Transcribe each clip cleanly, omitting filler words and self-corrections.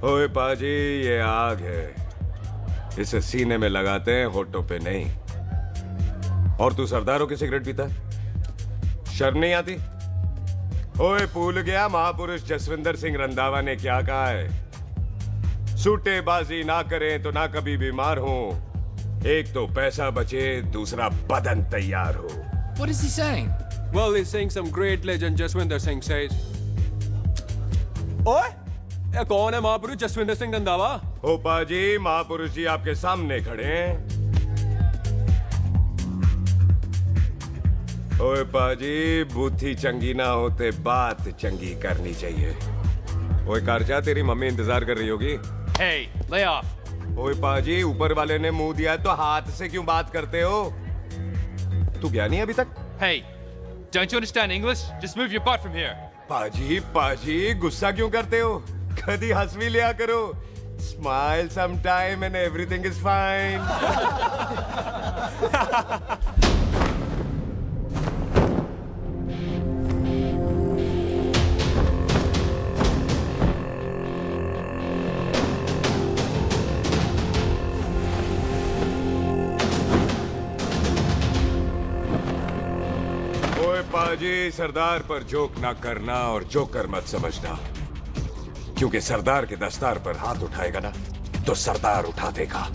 ओए पाजी, ये आग है, इसे सीने में लगाते हैं, होठों पे नहीं। और तू सरदारों की सिगरेट पीता है? शर्म नहीं आती? ओए भूल गया महापुरुष जसविंदर सिंह रंधावा ने क्या कहा है? सूटेबाजी ना करें तो ना कभी बीमार हो। एक तो पैसा बचे, दूसरा बदन तैयार हो। What is he saying? Well, he's saying some great legend Jaswinder Singh says. ओए, ये कौन है महापुरुष जसविंदर सिंह रंधावा? ओ पाजी, महापुरुष जी आपके सामने खड़े हैं। ओए पाजी, बुद्धि चंगी ना होते बात चंगी करनी चाहिए। ओए कारजा, तेरी मम्मी इंतजार कर रही होगी। Hey, lay off. ओए पाजी, ऊपर वाले ने मुंह दिया तो हाथ से क्यों बात करते हो? तू गया नहीं अभी तक? Hey, don't you understand English? Just move your butt from here. पाजी पाजी, गुस्सा क्यों करते हो? कभी हंस भी लिया करो। Smile sometime and everything is fine. ओए पाजी, सरदार पर जोक ना करना और जोकर मत समझना, क्योंकि सरदार के दस्तार पर हाथ उठाएगा ना तो सरदार उठा देगा।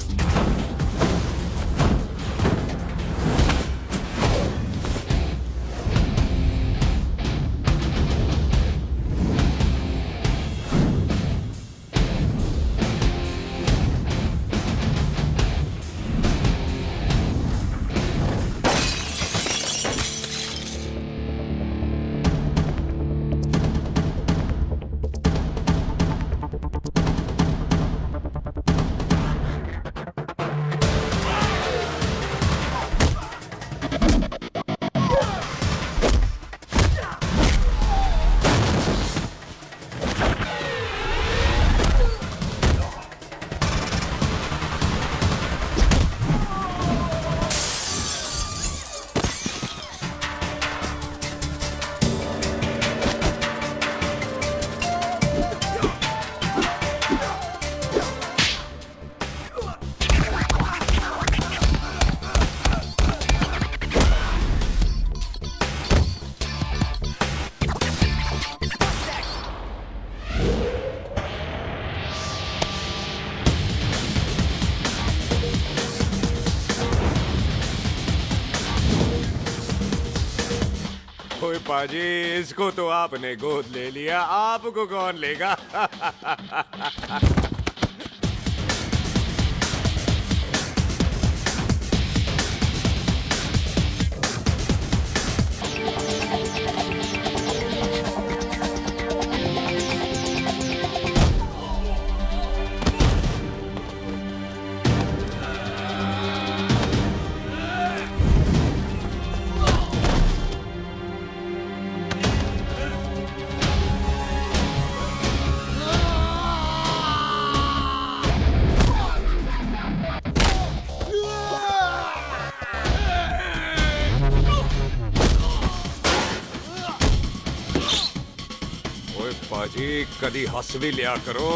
ओए पाजी, इसको तो आपने गोद ले लिया, आपको कौन लेगा? ओए पाजी, कदी हंस भी लिया करो।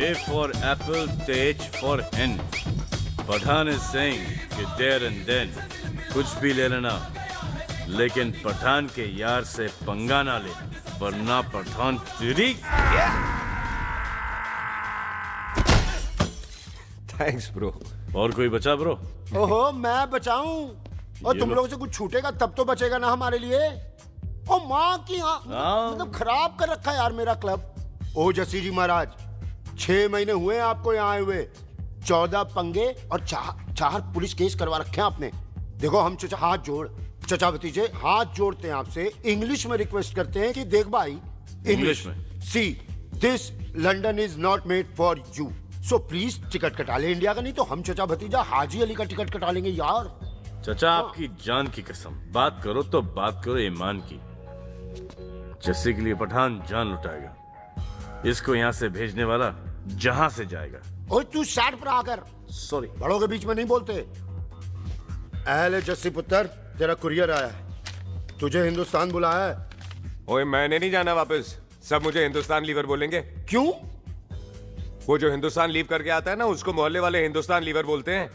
A for apple, the H for hen. Pathan is saying कि there and then कुछ भी ले लेना, लेकिन पठान के यार से पंगा ना लेना, वरना पठान तेरी। Thanks bro. और कोई बचा ब्रो? ओहो, मैं बचाऊं? और ये तुम लो। लोगों से कुछ छूटेगा तब तो बचेगा ना हमारे लिए। ओ माँ की मतलब खराब कर रखा है यार मेरा क्लब। ओ जसी जी महाराज, 6 महीने हुए हैं आपको यहाँ आए हुए, 14 पंगे और 4 पुलिस केस करवा रखे हैं आपने। देखो हम चचा हाथ जोड़, चचा भतीजे हाथ जोड़ते हैं आपसे, इंग्लिश में रिक्वेस्ट करते हैं कि देख भाई, इंग्लिश में? See this London is not made for you, so please ticket कटा ले इंडिया का, नहीं तो हम चचा भतीजा हाजी अली का टिकट कटा लेंगे यार। चचा आपकी जान की कसम, बात करो तो बात करो ईमान की। जस्सी के लिए पठान जान लुटाएगा, इसको यहाँ से भेजने वाला जहां से जाएगा। ओए तू साइड पर आकर, सॉरी। बड़ों के बीच में नहीं बोलते। अहले जस्सी पुत्र, तेरा कुरियर आया है, तुझे हिंदुस्तान बुलाया है। ओए मैंने नहीं जाना वापस, सब मुझे हिंदुस्तान लीवर बोलेंगे। क्यों? वो जो हिंदुस्तान लीव करके आता है ना, उसको मोहल्ले वाले हिंदुस्तान लीवर बोलते हैं।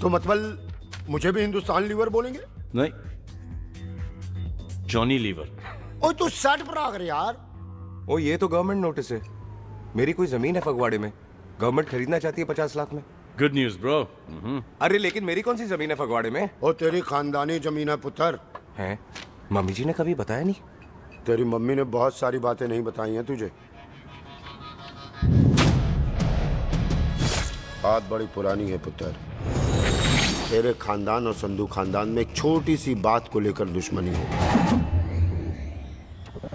तो मतलब मुझे भी हिंदुस्तान लीवर बोलेंगे? नहीं, जॉनी लीवर। ओए तू साइड पर आकर यार। ओ ये तो गवर्नमेंट नोटिस है, मेरी कोई जमीन है फगवाड़े में, गवर्नमेंट खरीदना चाहती है 50 लाख में। Good news bro. अरे लेकिन मेरी कौन सी जमीन है फगवाड़े में? ओ तेरी खानदानी जमीन है पुत्र। है? मम्मी जी ने कभी बताया नहीं? तेरी मम्मी ने बहुत सारी बातें नहीं बताई हैं तुझे। बात बड़ी पुरानी है पुत्र, तेरे खानदान और संधू खानदान में एक छोटी सी बात को लेकर दुश्मनी हो।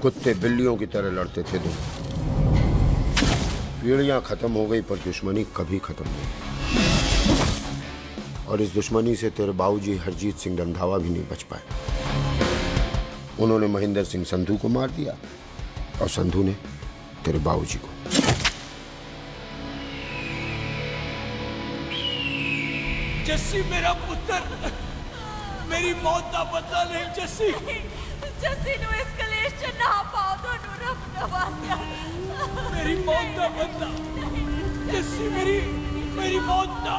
कुत्ते बिल्लियों की तरह लड़ते थे तुम, पीढ़ियां खत्म हो गई पर दुश्मनी कभी खत्म नहीं। और इस दुश्मनी से तेरे बाबूजी हरजीत सिंह रंधावा भी नहीं बच पाए। उन्होंने महेंद्र सिंह संधू को मार दिया और संधू ने तेरे बाबूजी को। जस्सी मेरा पुत्र, मेरी मौत का बदला नहीं जस्सी। जस्सी नु इस कलेश च ना पाओ दोनों रब नवाज़ा। मेरी मौत का बदला जस्सी, मेरी मौत का।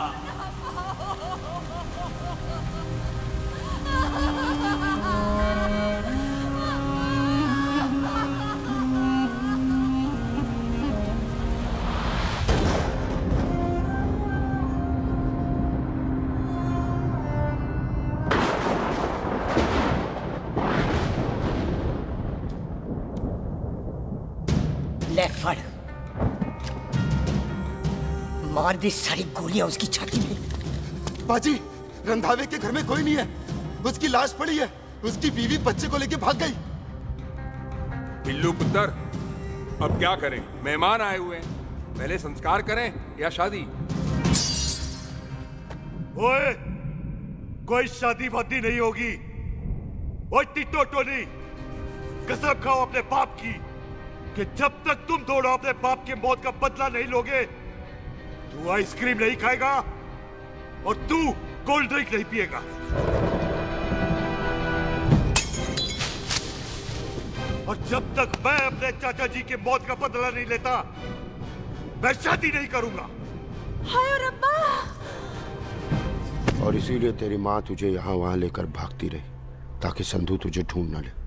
ले फड़, मार दी सारी गोलियां उसकी छाती में। बाजी, रंधावे के घर में कोई नहीं है, उसकी लाश पड़ी है, उसकी बीवी बच्चे को लेके भाग गई। बिल्लू पुत्र, अब क्या करें? मेहमान आए हुए हैं, पहले संस्कार करें या शादी? ओए, कोई शादी वादी नहीं होगी। ओए टिट्टो टोनी, कसम खाओ अपने बाप की कि जब तक तुम दोनों अपने बाप की मौत का बदला नहीं लोगे, तू आइसक्रीम नहीं खाएगा और तू कोल्ड ड्रिंक नहीं पिएगा। और जब तक मैं अपने चाचा जी की मौत का बदला नहीं लेता, मैं शादी नहीं करूंगा। हाय रब्बा! और इसीलिए तेरी माँ तुझे यहाँ वहां लेकर भागती रही, ताकि संधू तुझे ढूंढ न ले।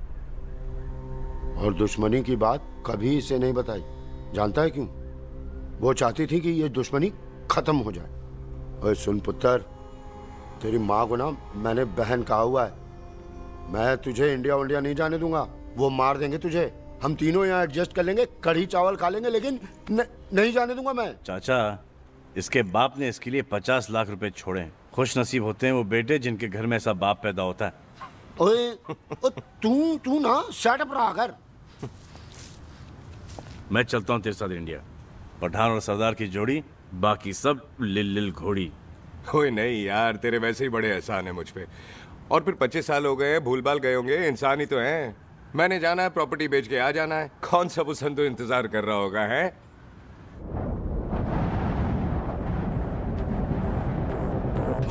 और दुश्मनी की बात कभी इसे नहीं बताई, जानता है क्यों? वो चाहती थी कि ये दुश्मनी खत्म हो जाए। और सुन पुत्र, तेरी माँ को ना मैंने बहन कहा हुआ है, मैं तुझे इंडिया इंडिया नहीं जाने दूंगा। वो मार देंगे तुझे, हम तीनों यहाँ एडजस्ट कर लेंगे, कढ़ी चावल खा लेंगे, लेकिन नहीं जाने दूंगा मैं। चाचा, इसके बाप ने इसके लिए 50 लाख रुपए छोड़े। खुश नसीब होते हैं वो बेटे जिनके घर में ऐसा बाप पैदा होता है। ओए, तू ना सेटअप रहा कर। मैं चलता हूँ तेरे साथ इंडिया। पठान और सरदार की जोड़ी, बाकी सब लिल घोड़ी। ओए नहीं यार, तेरे वैसे ही बड़े एहसान है मुझ पे। और फिर 25 साल हो गए, भूल भाल गए होंगे, इंसान ही तो हैं। मैंने जाना है, प्रॉपर्टी बेच के आ जाना है। कौन सा वो संधू इंतजार कर रहा होगा? है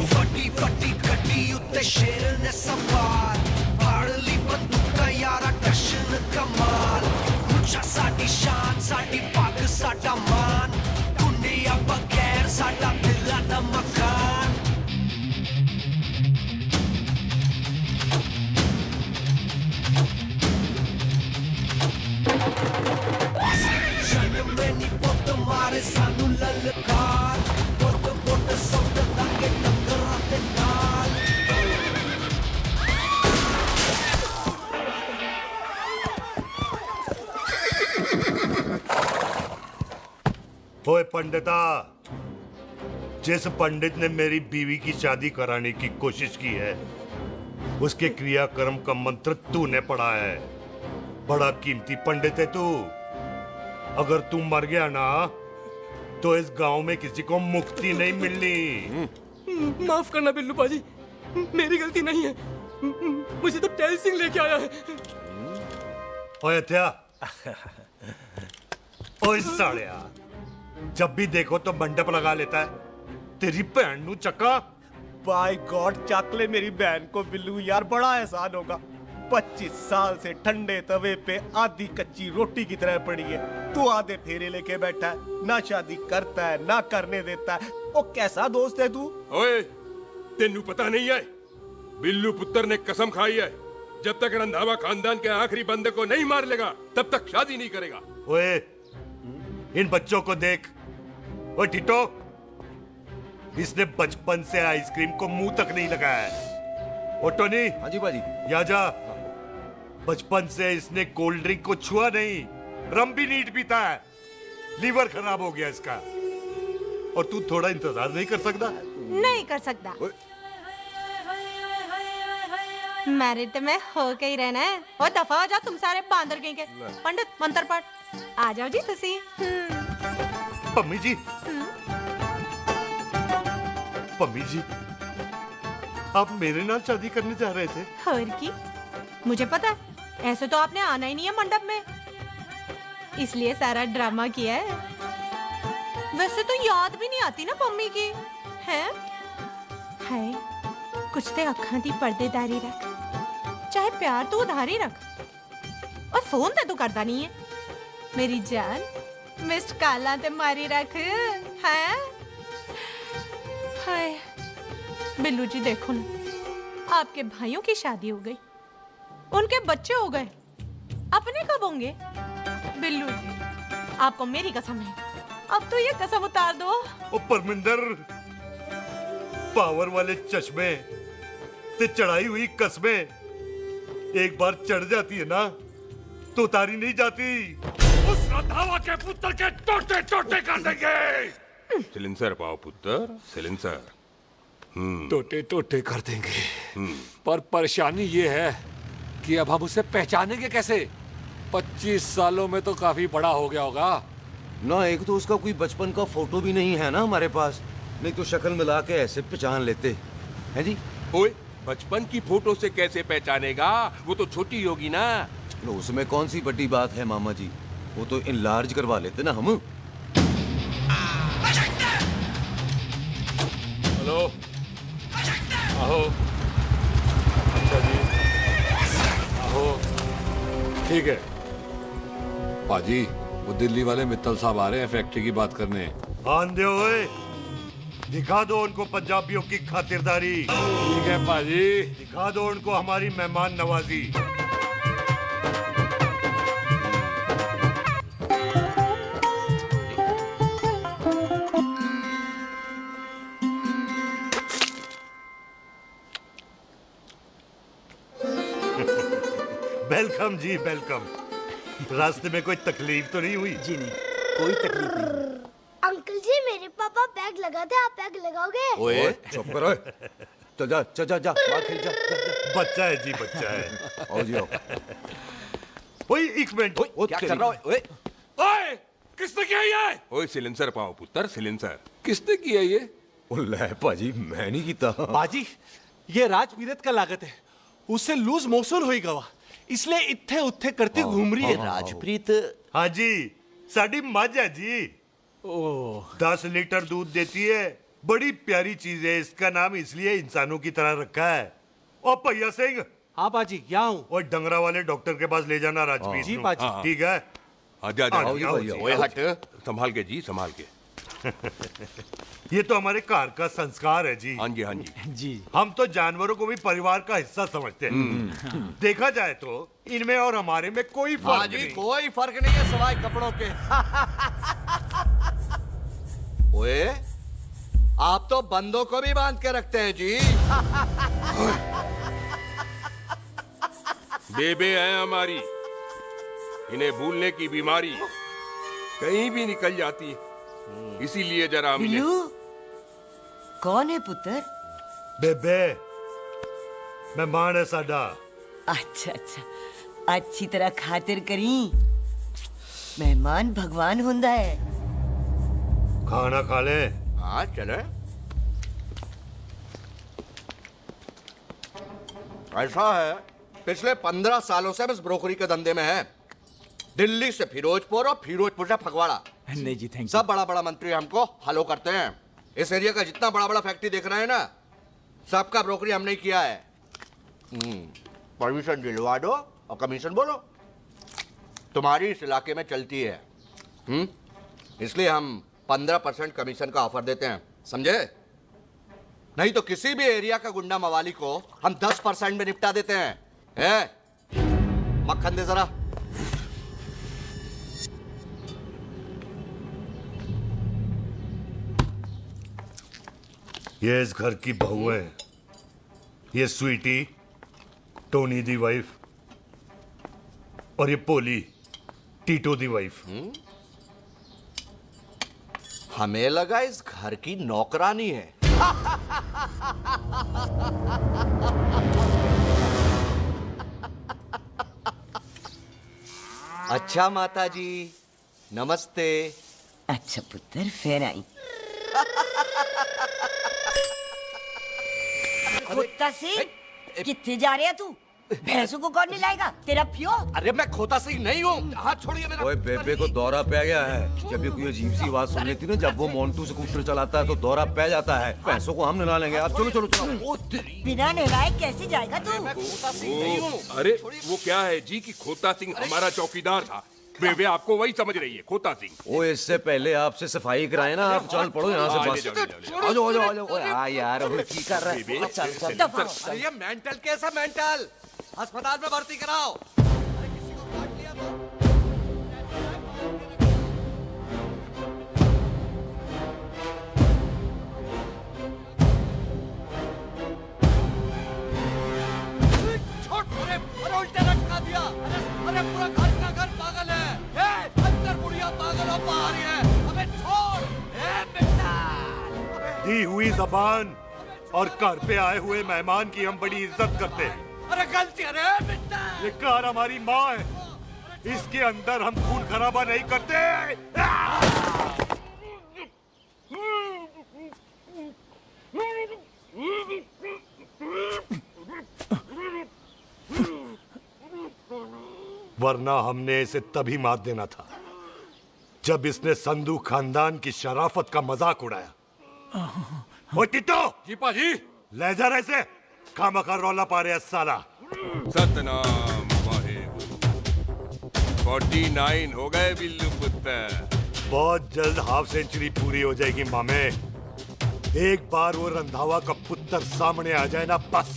फटी फटी कटी उत्ते शेर ने सवार, फाड़ली बंदूका यारा टशन कमाल। ऊंचा साडी शान, साडी पग, साडा मान, दुनिया बगैर साडा दिला दा मकान। जन्म में नी पुत मारे सानू ललकार, ओए पंडिता, जिस पंडित ने मेरी बीवी की शादी कराने की कोशिश की है, उसके क्रियाकर्म का मंत्र तूने पढ़ा है। बड़ा कीमती पंडित है तू। अगर तू मर गया ना, तो इस गांव में किसी को मुक्ति नहीं मिलनी। माफ करना बिल्लू पाजी, मेरी गलती नहीं है। मुझे तो टेल सिंह लेके आया है। ओए हत्या, ओए सालिया, जब भी देखो तो मंडप लगा लेता है। तेरी भैन नू चक्का। बाय गॉड, चक ले मेरी बहन को बिल्लू यार, बड़ा एहसान होगा। 25 साल से ठंडे तवे पे आधी कच्ची रोटी की तरह पड़ी है। तू आधे फेरे लेके बैठा है, ना शादी करता है ना करने देता है। ओ कैसा दोस्त है तू? ओए, तेनू पता नहीं है, बिल्लू पुत्र ने कसम खाई है, जब तक रंधावा खानदान के आखिरी बंदे को नहीं मार लेगा तब तक शादी नहीं करेगा। ओए, इन बच्चों को देख। ओए टिटो, इसने बचपन से आइसक्रीम को मुंह तक नहीं लगाया है। ओ टोनी। हाँ जी बाजी। यहाँ जा। बचपन से इसने कोल्ड ड्रिंक को छुआ नहीं, रम भी नीट पीता है। लीवर खराब हो गया इसका। और तू थोड़ा इंतजार नहीं कर सकता? नहीं कर सकता। मैरिड में हो के ही रहना है। और दफा हो जाओ तुम सारे बांदर कहीं के। पंडित मंत्र पढ़। आ जाओ जी तुसी। पम्मी जी, पम्मी जी, आप मेरे नाल शादी करने जा रहे थे? और की मुझे पता है, ऐसे तो आपने आना ही नहीं है मंडप में, इसलिए सारा ड्रामा किया है। वैसे तो याद भी नहीं आती ना पम्मी की, हैं? हाय, कुछ ते अखां दी पर्देदारी रख, चाहे प्यार तो उधारी रख, और फोन ते तू करता नहीं है। मेरी जान, मिस्ड काला ते मारी रख, हैं? हाय, बिल्लू जी देखो ना, आपके भाइयों की शादी हो गई, उनके बच्चे हो गए, अपने कब होंगे? बिल्लू जी, आपको मेरी कसम है, अब तो ये कसम उतार दो। ओ परमिंदर, पावर वाले चश्मे ते चढ़ाई हुई कस्में एक बार चढ़ जाती है ना, तो उतारी नहीं जाती। उस रंधावा के पुत्र के टोटे टोटे कर देंगे। सिलेंसर पाओ पुत्र, सिलेंसर। टोटे टोटे कर देंगे, पर परेशानी ये है कि अब हम उसे पहचानेंगे कैसे? 25 सालों में तो काफी बड़ा हो गया होगा ना। एक तो उसका कोई बचपन का फोटो भी नहीं है ना हमारे पास, नहीं तो शक्ल मिला के ऐसे पहचान लेते हैं जी। ओए, बचपन की फोटो से कैसे पहचानेगा? वो तो छोटी होगी ना। लो, उसमें कौन सी बड़ी बात है मामा जी, वो तो इनलार्ज करवा लेते ना हम। हेलो, आहो। अच्छा जी, आहो। ठीक है पाजी, वो दिल्ली वाले मित्तल साहब आ रहे हैं फैक्ट्री की बात करने। आन दे ओए, दिखा दो उनको पंजाबियों की खातिरदारी। ठीक है पाजी। दिखा दो उनको हमारी मेहमान नवाजी। वेलकम जी, वेलकम। रास्ते में कोई तकलीफ तो नहीं हुई? जी नहीं, कोई तकलीफ नहीं। अंकल जी, मेरे पापा बैग लगाते, आप बैग लगाओगे? ओए चुप करो। चल जा चल जा जा, बाहर खेल जा, जा, जा। बच्चा है जी, बच्चा है। आओ जी आओ। ओए एक मिनट, क्या कर रहा है? ओए ओए, किसने किया ये? ओए सिलेंसर पाओ पुत्र, सिलेंसर। किसने किया ये? ले भाजी, मैं नहीं कीता। बाजी, ये राजपीरत का लागत है, उससे लूज मोशन होई गवा, इसलिए इत्थे उत्थे करती घूम रही है। राजप्रीत? हाँ जी, साड़ी मझ है जी। 10 लीटर दूध देती है, बड़ी प्यारी चीज है। इसका नाम इसलिए इंसानों की तरह रखा है। और भैया सिंह। हाँ बाजी, क्या हूँ? और डंगरा वाले डॉक्टर के पास ले जाना राजपीत जी नू। बाजी। ठीक है। आजा आओ जी, आओ जी, ओए हट, संभाल के जी, संभाल के। ये तो हमारे घर का संस्कार है जी। हाँ जी, हाँ जी जी। हम तो जानवरों को भी परिवार का हिस्सा समझते हैं। देखा जाए तो इनमें और हमारे में कोई फर्क नहीं। कोई फर्क नहीं है सवाई कपड़ों के। ओए, आप तो बंदों को भी बांध के रखते हैं जी। बेबे है हमारी, इन्हें भूलने की बीमारी कहीं भी निकल जाती है। इसीलिए जरा हमने बिल्लू कौन है पुत्र? बेबे मेहमान है साडा। अच्छा अच्छा, अच्छी तरह खातिर करी। मेहमान भगवान हुंदा है। खाना खा ले। हाँ चले। ऐसा है, पिछले 15 सालों से हम इस ब्रोकरी के धंधे में हैं। दिल्ली से फिरोजपुर और फिरोजपुर से फगवाड़ा। नहीं जी, थैंक सब बड़ा बड़ा मंत्री हमको हलो करते हैं। इस एरिया का जितना बड़ा बड़ा फैक्ट्री देख रहे हैं ना, सबका ब्रोकरी हमने ही किया है। परमिशन दिलवा दो और कमीशन बोलो। तुम्हारी इस इलाके में चलती है। इसलिए हम 15% कमीशन का ऑफर देते हैं, समझे? नहीं तो किसी भी एरिया का गुंडा मवाली को हम 10% में निपटा देते हैं। मक्खन दे जरा। ये इस घर की बहू है। ये स्वीटी, टोनी दी वाइफ, और ये पोली, टीटो दी वाइफ। हमें लगा इस घर की नौकरानी है। अच्छा माता जी, नमस्ते। अच्छा पुत्र, फिर आई। कुत्ता सिंह, कितने जा रहे है तू? भैंसों को कौन मिलाएगा? तेरा प्यो? अरे मैं खोता सिंह नहीं हूँ। हाथ छोड़िए मेरा। ओए बेबे को दौरा पै गया है। जब भी कोई अजीब सी आवाज सुन लेती ना, जब वो मोन्टू स्कूटर चलाता है तो दौरा पै जाता है। पैसों को हम निला लेंगे। आप चलो चलो चलो। बिना नहलाए कैसे जाएगा तू? खोता सिंह नहीं हूँ। अरे वो क्या है जी कि खोता सिंह हमारा चौकीदार था। बेबे आपको वही समझ रही है, खोता सिंह। ओ इससे पहले आपसे सफाई कराए ना, आप चल पड़ो यहाँ से बस। आ जाओ आ जाओ आ जाओ। ओए हाँ यार, अब की कर रहा है? चल चल। अरे ये मेंटल केस है, मेंटल। अस्पताल में भर्ती कराओ। अरे किसी को काट लिया तो? छोड़। अरे उल्टे लटका दिया। अरे पूरा घर का घर पागल है। अंदर बुढ़िया पागल और बाहर है। अबे छोड़। बेटा दी हुई जबान और घर पे आए हुए मेहमान की हम बड़ी इज्जत करते हैं। अरे गलती है बेटा। ये कार हमारी माँ है, इसके अंदर हम खून खराबा नहीं करते। वरना हमने इसे तभी मार देना था जब इसने संधू खानदान की शराफत का मजाक उड़ाया। ओ टिट्टो जी पाजी, ले जा रहे से खामखा रौला पा रहे साला। सतनाम वाहेगुरु। 49 हो गए बिल्लू पुत्र। बहुत जल्द हाफ सेंचुरी पूरी हो जाएगी मामे। एक बार वो रंधावा का पुत्र सामने आ जाए ना, बस।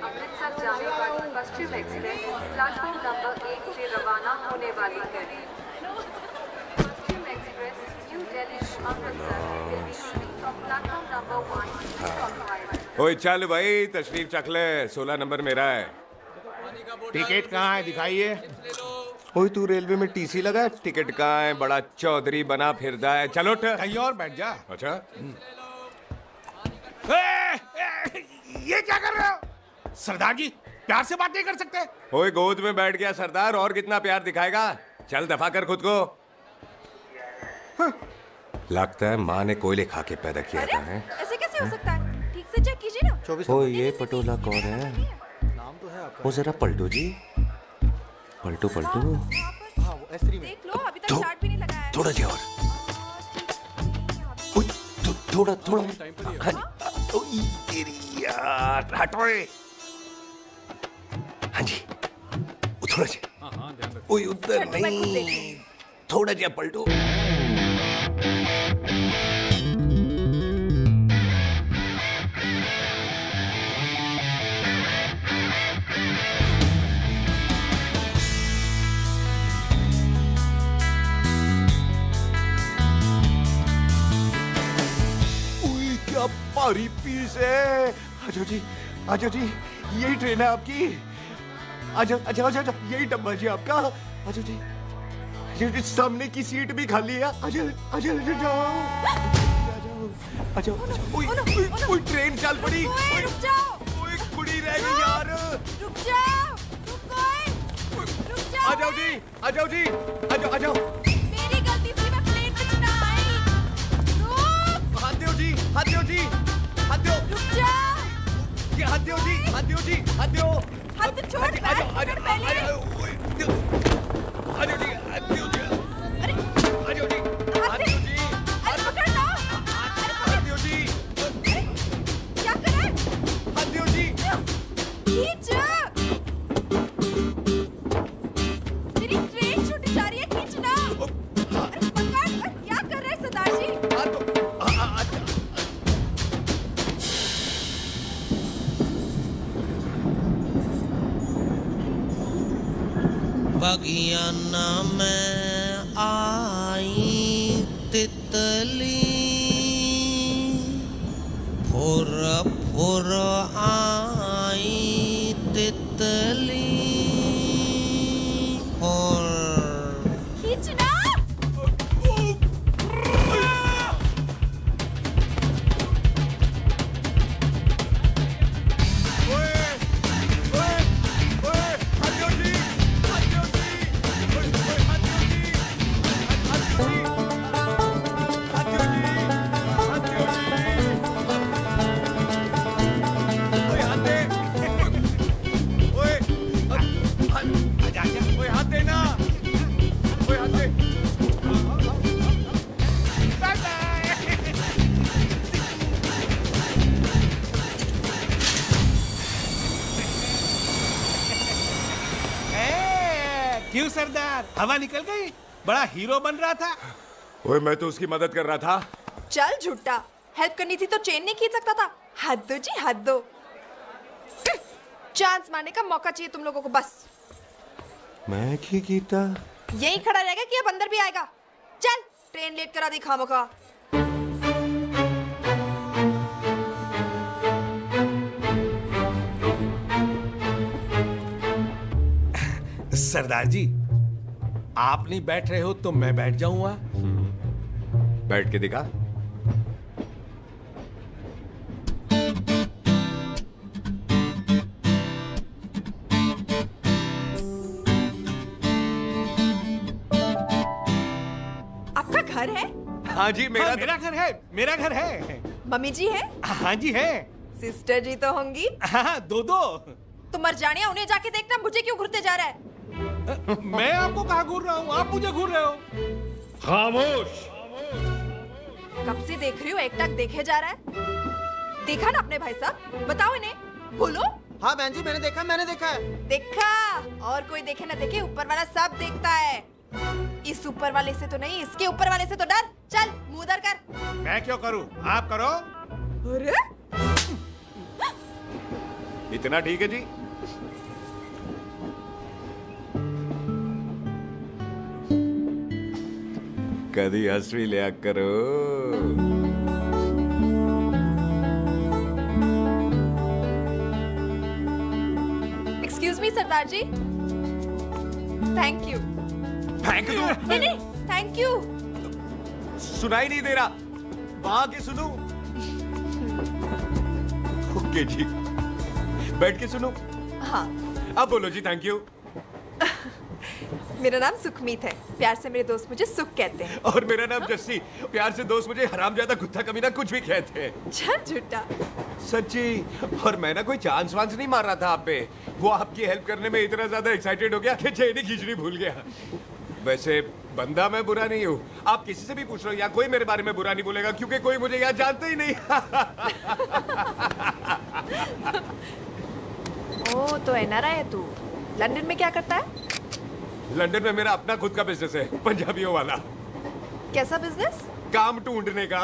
अमृतसर जाने वाली पश्चिम एक्सप्रेस प्लेटफॉर्म नंबर 1 से रवाना होने वाली है। Paschim express New Delhi Amritsar will be leaving from platform number 1 to ओए चल भाई, तशरीफ चख ले। 16 नंबर मेरा है। टिकट कहाँ है? दिखाइए। ओए तू रेलवे में टीसी लगा, टिकट कहाँ है? बड़ा चौधरी बना फिरदा है। चलो उठ। कहीं और बैठ जा। अच्छा ये क्या कर रहे हो? सरदार जी, प्यार से बात नहीं कर सकते? ओए गोद में बैठ गया सरदार, और कितना प्यार दिखाएगा? चल दफा कर खुद को। लगता है माँ ने कोयले खा के पैदा किया था। ऐसे कैसे हो सकता है? ठीक से चेक कीजिए ना। ओ ये पटोला कौन है? नाम तो है आपका। वो जरा पलटो जी, पलटो पलटो। देख लो, अभी तक चार्ट भी नहीं लगाया है। थोड़ा जी और। थोड़ा थोड़ा। तेरी यार, हटो। हाँ जी, थोड़ा जी। ओए उधर नहीं, थोड़ा जी पलटो। क्या भारी पीस है। आजो जी, आजो जी, यही ट्रेन है आपकी। आजो, अच्छा अच्छा अच्छा, यही डब्बा जी आपका। आजो जी। सामने की सीट भी खाली है। आजा आजा जाओ। अच्छा ओए ट्रेन चल पड़ी। रुक जाओ। ओए कुड़ी रह गई यार। रुक जाओ। रुक जाओ। आ जाओ जी आ जाओ जी आ जाओ आ जाओ। मेरी गलती थी, मैं प्लेन में ना आई। रुक। हाथ दो जी हाथ दो जी हाथ दो। रुक जाओ। ये हाथ दो जी हाथ दो जी हाथ दो। हाथ तो छोड़। आ जाओ आ जाओ पहले। आ जाओ जी हाथ दो जी। अरे आ जाओ जी हाथ दो जी। अरे पकड़ लो। हाथ दो जी क्या कर रहा है? हाथ दो जी। खींच। मेरी ट्रेन छूटी जा रही है, खींचना। अरे पकड़। क्या कर रहे हैं सरदार जी? बगियाना में आई तितली फुर फुर आई तितली और खींचना। क्यों सरदार, हवा निकल गई? बड़ा हीरो बन रहा था। ओए मैं तो उसकी मदद कर रहा था। चल झूठा, हेल्प करनी थी तो चेन नहीं खींच सकता था। हद दो जी हद दो। चांस मारने का मौका चाहिए तुम लोगों को बस। मैं की कीता यही खड़ा रहेगा कि अब अंदर भी आएगा? चल ट्रेन लेट करा दी खामोखा। सरदार जी, आप नहीं बैठ रहे हो तो मैं बैठ जाऊंगा। बैठ के दिखा। आपका घर है? हाँ जी मेरा मेरा घर है, मेरा घर है। मम्मी जी है? हाँ जी है। सिस्टर जी तो होंगी? हाँ दो दो। तो मर जाने, उन्हें जाके देखना मुझे क्यों घूरते जा रहा है। मैं आपको कहाँ घूर रहा हूँ, आप मुझे घूर रहे हो। खामोश। कब से देख रही हूँ, एक टक देखे जा रहा है। देखा ना अपने भाई साहब, बताओ इन्हें, बोलो। हाँ बहन जी, मैंने देखा है। देखा? और कोई देखे ना देखे, ऊपर वाला सब देखता है। इस ऊपर वाले से तो नहीं, इसके ऊपर वाले से तो डर। चल मुंह उधर कर। मैं क्यों करूँ, आप करो। अरे इतना ठीक है जी। कभी हंस भी लिया करो। एक्सक्यूज मी सरदार जी। Thank you. फेंक दो। नहीं नहीं, थैंक यू। सुनाई नहीं दे रहा, वहां के सुनो। ओके जी, बैठ के सुनो। हाँ। अब बोलो जी थैंक यू। मेरा नाम सुखमीत है, प्यार से मेरे दोस्त मुझे सुख कहते हैं। और मेरा नाम जस्सी, प्यार से दोस्त मुझे हरामजादा कुत्ता कमीना कुछ भी कहते हैं। चल झूठा। सच्ची। और मैं ना कोई चांस वांस नहीं मार रहा था आप पे, वो आपकी हेल्प करने में इतना ज्यादा एक्साइटेड हो गया कि चेन ही खींचनी भूल गया। वैसे बंदा मैं बुरा नहीं हूँ, आप किसी से भी पूछ लो, यहाँ कोई मेरे बारे में बुरा नहीं बोलेगा क्योंकि कोई मुझे यहाँ जानते ही नहीं। ओ तो एनआरआई है तू। लंदन में क्या करता है? लंदन में मेरा अपना खुद का बिजनेस है, पंजाबियों वाला। कैसा बिजनेस? काम ढूंढने का।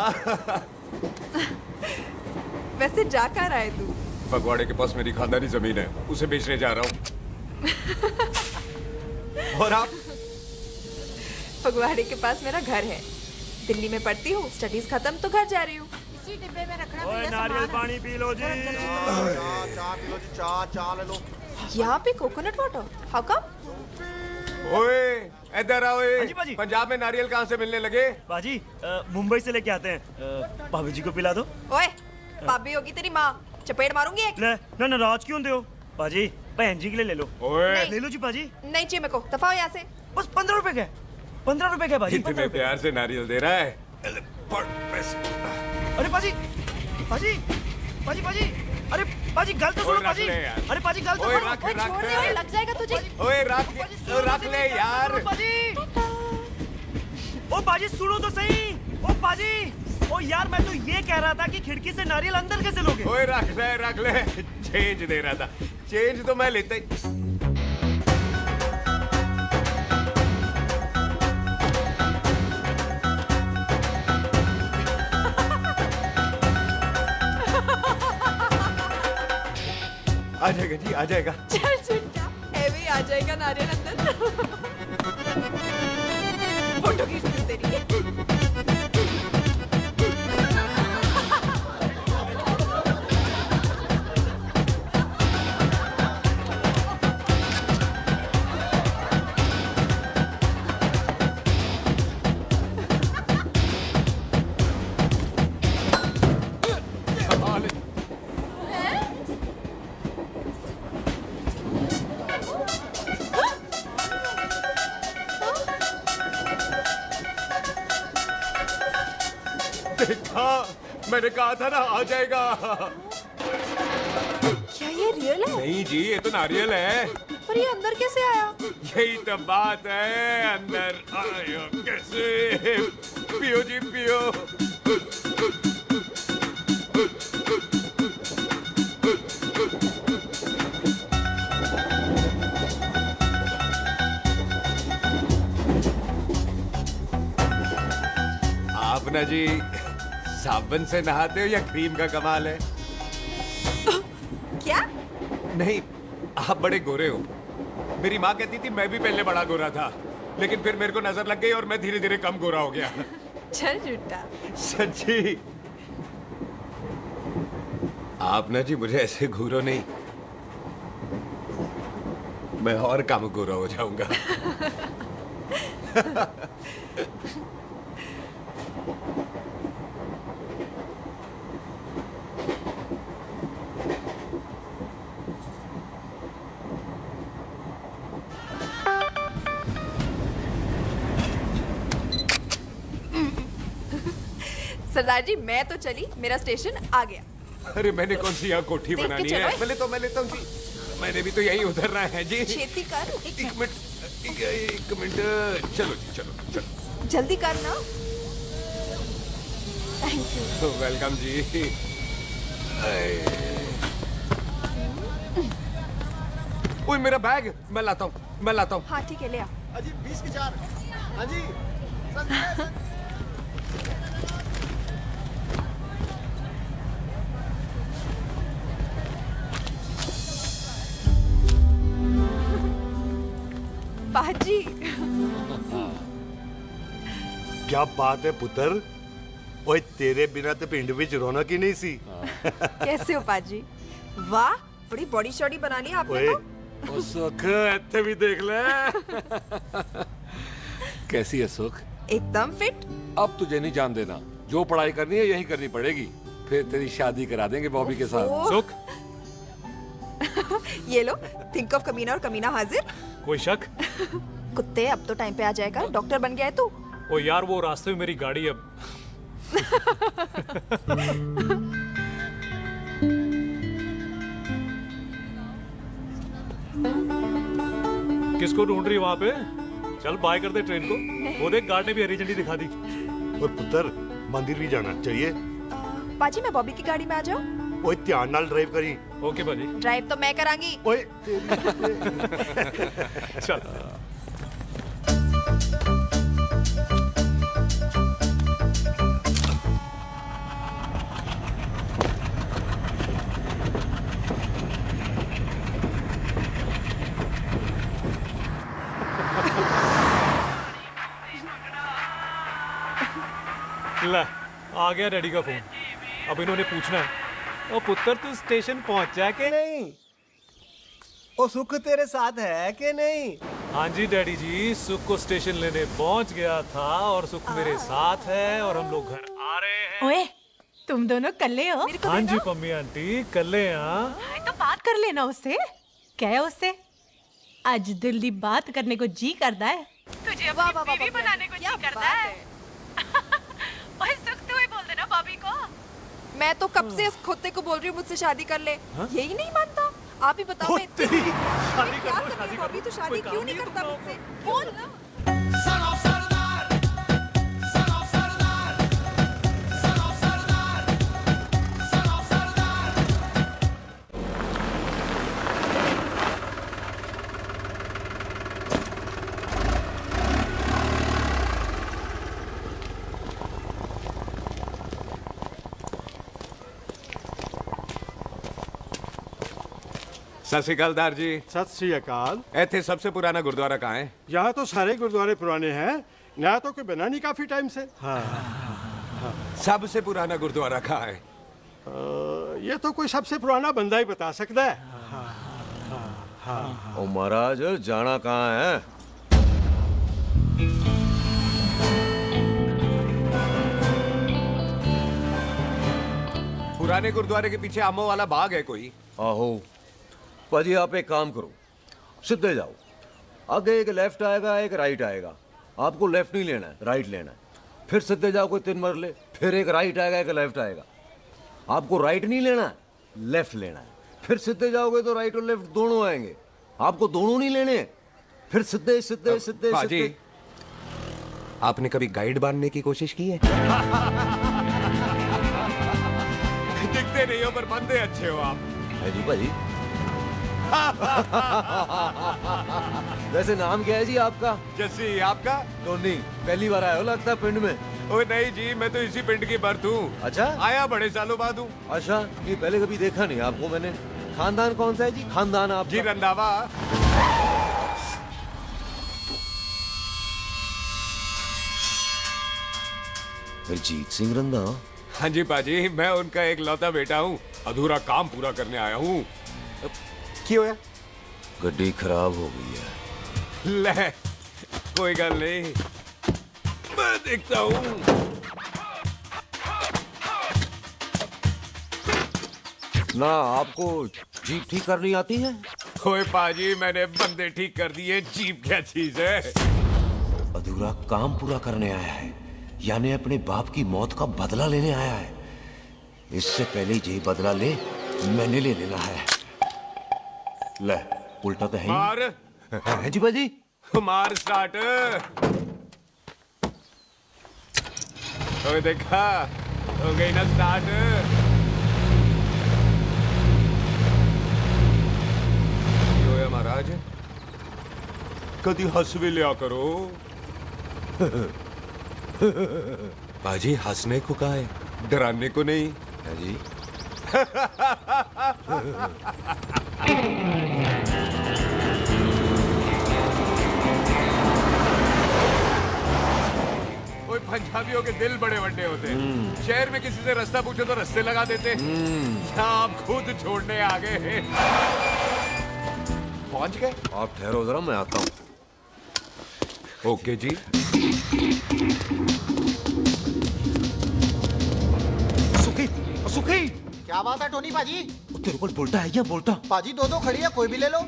वैसे जा कहाँ रहा है तू? फगवाड़े के पास मेरी खानदानी जमीन है, उसे बेचने जा रहा हूँ। और आप? फगवाड़े के पास मेरा घर है, दिल्ली में पढ़ती हूँ, स्टडीज खत्म तो घर जा रही हूँ। इसी डिब्बे में रखना। ओए नारियल पानी पी लो जी। चाय पी लो जी, चाय ले लो। यहाँ पे कोकोनट वाटर? How come? ओए इधर आओ। जी बाजी। पंजाब में नारियल कहाँ से मिलने लगे? बाजी मुंबई से लेके आते हैं। भाभी जी को पिला दो। ओए भाभी होगी तेरी माँ, चपेट मारूंगी एक। ले ना नाराज क्यों दे हो बाजी? बहन जी के लिए ले लो। ओए ले लो जी बाजी। नहीं चाहिए मेरे को, दफा हो यहाँ से। बस 15 रुपए के। 15 रुपए के बाजी। इतने प्यार से नारियल दे रहा है। पढ़ पैसे। अरे बाजी बाजी बाजी बाजी अरे बाजी गल तो सुनो बाजी। अरे बाजी गल तो ओए सुनो। रख ओए छोड़ दे, ओए लग जाएगा तुझे। ओए रख ले यार। बाजी ओ बाजी सुनो तो सही। ओ बाजी ओ यार मैं तो ये कह रहा था कि खिड़की से नारियल अंदर कैसे लोगे? ओए रख ले। चेंज दे रहा था। चेंज तो मैं लेता ही। आ जाएगा जी, आ जाएगा। चल झुंडा, ऐवे ही आ जाएगा नारियल अंदर। फोटो खींच लूं तेरी। देखा, मैंने कहा था ना आ जाएगा। क्या ये रियल है? नहीं जी, ये तो नारियल है। पर ये अंदर कैसे आया? यही तो बात है, अंदर आया कैसे? पियो जी पियो। आप ना जी साबुन से नहाते हो या क्रीम का कमाल है? क्या? नहीं, आप बड़े गोरे हो। मेरी माँ कहती थी मैं भी पहले बड़ा गोरा था, लेकिन फिर मेरे को नजर लग गई और मैं धीरे धीरे कम गोरा हो गया। चल झूठा। सच्ची। आप ना जी मुझे ऐसे घूरो नहीं, मैं और कम गोरा हो जाऊंगा। सरदार जी मैं तो चली, मेरा स्टेशन आ गया। अरे मैंने कौन सी यहाँ कोठी देख के बनानी चलो। है? मैं लेता हूँ जी। मैंने भी तो यही उतरना है जी। छेती कर। एक मिनट। चलो जी, चलो। जल्दी कर ना। Thank you. वेलकम जी। ओए मेरा बैग, मैं लाता हूँ। हाँ ठीक है, ले आ। अजी 20 के 4। हाँ जी। बाजी। क्या बात है पुत्र? ओए तेरे बिना तो पिंड विच रौनक ही नहीं सी। कैसे हो पाजी? वाह, बड़ी बॉडी शॉडी बना ली आपने ओए तो। ओ सुख, इत्थे भी देख ले। कैसी है सुख? एकदम फिट। अब तुझे नहीं जान देना, जो पढ़ाई करनी है यही करनी पड़ेगी। फिर तेरी शादी करा देंगे बॉबी के साथ। ओह। सुख, ये लो, थिंक ऑफ कमीना और कमीना हाजिर। कोई शक? कुत्ते अब तो टाइम पे आ जाएगा, डॉक्टर बन गया है तू। ओ यार वो रास्ते में मेरी गाड़ी अब। किसको ढूंढ रही वहां पे? चल बाय कर दे ट्रेन को। वो देख गार्ड ने भी हरी झंडी दिखा दी। ओए पुत्र, मंदिर भी जाना चाहिए। पाजी मैं बॉबी की गाड़ी में आ जाऊं? ओए ध्यान नाल ड्राइव करी। ओके बाजी। ड्राइव तो मैं करांगी। ओए चल। ले, आ गया डैडी का फोन। अब इन्होंने पूछना है, ओ पुत्र तू स्टेशन पहुंचा के नहीं? ओ सुख तेरे साथ है कि नहीं? हाँ जी डैडी जी, सुख को स्टेशन लेने पहुंच गया था और सुख मेरे साथ है और हम लोग घर आ रहे हैं। ओए, तुम दोनों कल्ले हो? हाँ जी पम्मी आंटी, कल्ले यहाँ। तो बात कर लेना उससे। क्या है उससे? आज दिल दी बात करने को जी करता है। तुझे अपनी बीवी बनाने को जी करता है। ओए सुख, तू ही बोल देना भाभी को। मैं तो कब से इस खोते को बोल रही हूँ मुझसे शादी कर ले, यही नहीं मानता। आप ही बताओ मैं शादी क्या करूँ? भाभी तो शादी क्यों नहीं करता मुझसे? बोल ना। सत श्री अकाल दार जी। सत श्री अकाल। ऐथे सबसे पुराना गुरुद्वारा कहाँ है? यहाँ तो सारे गुरुद्वारे पुराने हैं, नया तो कोई बना नहीं काफी टाइम से। सबसे पुराना गुरुद्वारा कहाँ है? ये तो कोई सबसे पुराना बंदा ही बता सकता है। ओ महाराज जाना कहाँ है? पुराने गुरुद्वारे के पीछे आमों वाला बाग है कोई? आहो भाजी, आप एक काम करो, सीधे जाओ। आगे एक लेफ्ट आएगा, एक राइट आएगा। आपको लेफ्ट नहीं लेना है, राइट लेना है। फिर सीधे जाओ कोई 3 मरले, फिर एक राइट आएगा, एक लेफ्ट आएगा। आपको राइट नहीं लेना है, लेफ्ट लेना है। फिर सीधे जाओगे तो राइट और लेफ्ट दोनों आएंगे। आपको दोनों नहीं लेने, फिर सीधे सीधे सीधे बाजी, सीधे। आपने कभी गाइड बांधने की कोशिश की है? दिखते नहीं हो पर बंदे अच्छे हो आप। है जी भाजी। वैसे नाम क्या है जी आपका? जैसी आपका? टोनी। पहली बार आए हो लगता है पिंड में। ओए नहीं जी, मैं तो इसी पिंड की बर्थ हूँ। अच्छा, आया बड़े सालों बाद हूँ। अच्छा, ये पहले कभी देखा नहीं आपको मैंने। खानदान कौन सा है जी? खानदान आप जी रंधावा। जीत सिंह रंधा। हाँ जी पाजी, मैं उनका एक लौता बेटा हूँ। अधूरा काम पूरा करने आया हूँ। क्यों है? गड्डी खराब हो गई है। ले, कोई गल नहीं, मैं देखता हूँ। ना आपको जीप ठीक करनी आती है? ओए पाजी, मैंने बंदे ठीक कर दिए, जीप क्या चीज है? अधूरा काम पूरा करने आया है, यानी अपने बाप की मौत का बदला लेने आया है। इससे पहले ये बदला ले, मैंने ले लेना है। ले, उल्टा तो है ही। मार। है जी बाजी। मार स्टार्ट। ओए देखा, हो गई ना स्टार्ट। होया महाराज, कभी हंस भी लिया करो। बाजी हंसने को कहा है, डराने को नहीं। है जी। ओए पंजाबियों के दिल बड़े बड़े होते हैं। शहर में किसी से रास्ता पूछो तो रास्ते लगा देते। आप खुद छोड़ने आ गए। पहुंच गए? आप ठहरो जरा, मैं आता हूँ। ओके जी। सुखी, सुखी। क्या बात है टोनी पाजी? तेरे को बोलता है या बोलता? पाजी दो खड़ी है, कोई भी ले लो।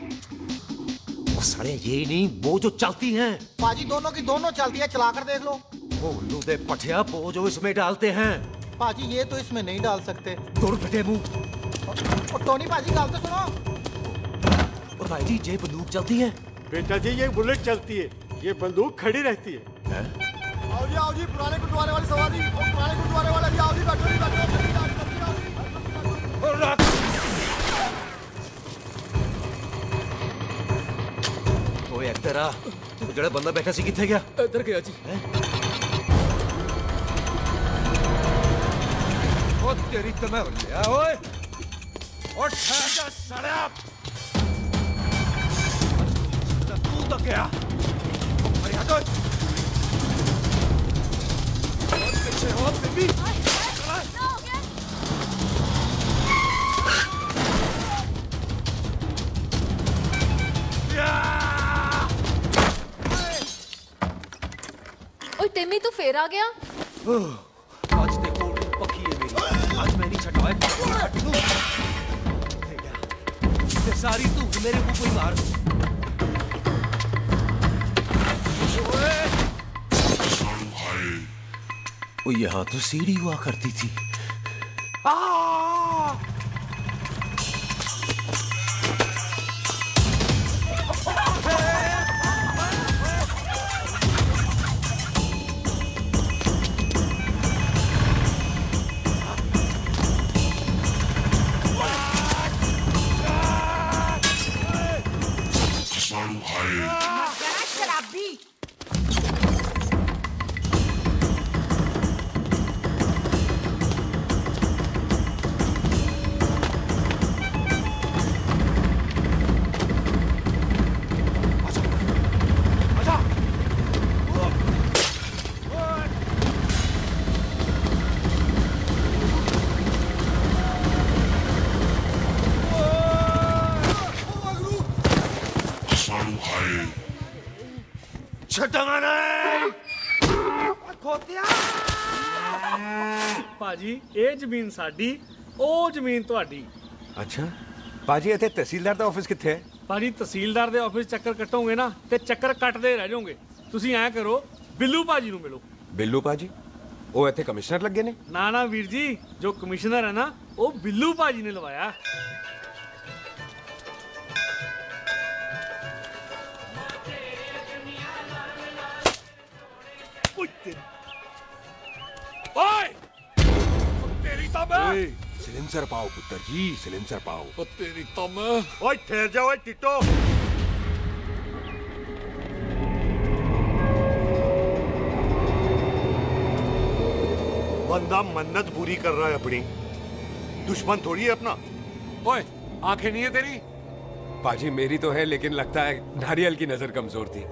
वो सारे ये नहीं, वो जो चलती हैं। पाजी दोनों की दोनों चलती है, चला कर देख लो। वो लूदे पठिया, वो जो इसमें डालते हैं। पाजी ये तो इसमें नहीं डाल सकते। दूर बेटे मुंह। और टोनी पाजी गाल तो सुनो। और भाई जी, ये बंदूक चलती है? बेटा जी, ये बुलेट चलती है, ये बंदूक खड़ी रहती है। आओ जी, पुराने गुरुद्वारे वाली सवारी। और पुराने गुरुद्वारे वाले जी, आओ जी, बैठो जी, बैठो। ओए एक्टरा, तो जड़ा बंदा बैठा सी किथे गया? इधर गया जी। ओ तेरी तमह लिया ओए। और ठहर साला। तू तो क्या? अरे हटो। और पीछे हो बेबी। जिमी तू फिर आ गया? आज ते कोल्ड ड्रिंक पक्की है मेरी। आज मैं नहीं छटाए ते सारी तू मेरे मुंह पे मार। ओ यहाँ तो सीढ़ी हुआ करती थी। शराबी ਭਾਜੀ ਇਹ ਜ਼ਮੀਨ ਸਾਡੀ ਉਹ ਜ਼ਮੀਨ ਤੁਹਾਡੀ। ਅੱਛਾ ਪਾਜੀ ਇੱਥੇ ਤਹਿਸੀਲਦਾਰ ਦਾ ਆਫਿਸ ਕਿੱਥੇ ਹੈ? ਭਾਜੀ ਤਹਿਸੀਲਦਾਰ ਦੇ ਆਫਿਸ ਚੱਕਰ ਕੱਟੋਗੇ ਨਾ ਤੇ ਚੱਕਰ ਕੱਟਦੇ ਰਹਿ ਜਾਓਗੇ। ਤੁਸੀਂ ਐਂ ਕਰੋ ਬਿੱਲੂ ਭਾਜੀ ਨੂੰ ਮਿਲੋ। ਬਿੱਲੂ ਪਾਜੀ ਉਹ ਇੱਥੇ ਕਮਿਸ਼ਨਰ ਲੱਗੇ ਨੇ? ਨਾ ਨਾ ਵੀਰ ਜੀ, ਜੋ ਕਮਿਸ਼ਨਰ ਹੈ ਨਾ ਉਹ ਬਿੱਲੂ ਭਾਜੀ ਨੇ ਲਵਾਇਆ। सिलेंसर पाओ पुत्र जी, सिलेंसर पाओ। ओ तेरी तम ओए ठहर जाओ ओए टिट्टो। बंदा मन्नत पूरी कर रहा है अपनी, दुश्मन थोड़ी है अपना। ओए आंखें नहीं है तेरी? पाजी मेरी तो है लेकिन लगता है नारियल की नजर कमजोर थी।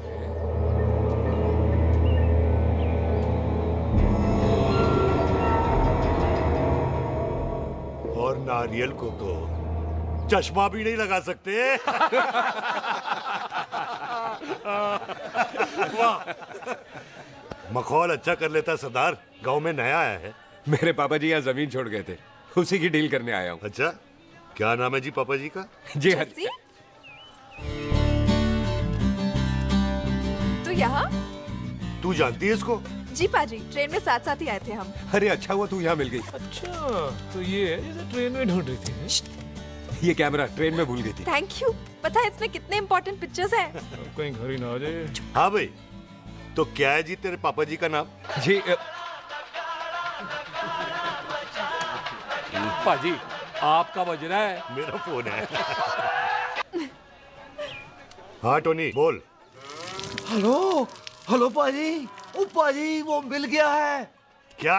और नारियल को तो चश्मा भी नहीं लगा सकते। वाह, मखौल अच्छा कर लेता सरदार। गांव में नया आया है। मेरे पापा जी यहाँ जमीन छोड़ गए थे, उसी की डील करने आया हूँ। अच्छा, क्या नाम है जी पापा जी का? जी हाँ। तू यहाँ? तू जानती है इसको? जी पाजी, ट्रेन में साथ साथ ही आए थे हम। अरे अच्छा हुआ तू यहाँ मिल गई। अच्छा तो ये है जिसे ट्रेन में ढूंढ रही थी। ये कैमरा ट्रेन में भूल गई थी। Thank you. पता है इसमें कितने इम्पोर्टेंट पिक्चर्स हैं। कहीं घर ही ना आ जाए। हाँ भाई, तो क्या है जी तेरे पापा जी का नाम? जी पाजी आपका बज रहा है। मेरा फोन है। हाँ टोनी बोल। हेलो हेलो पाजी। ओ पाजी वो मिल गया है। क्या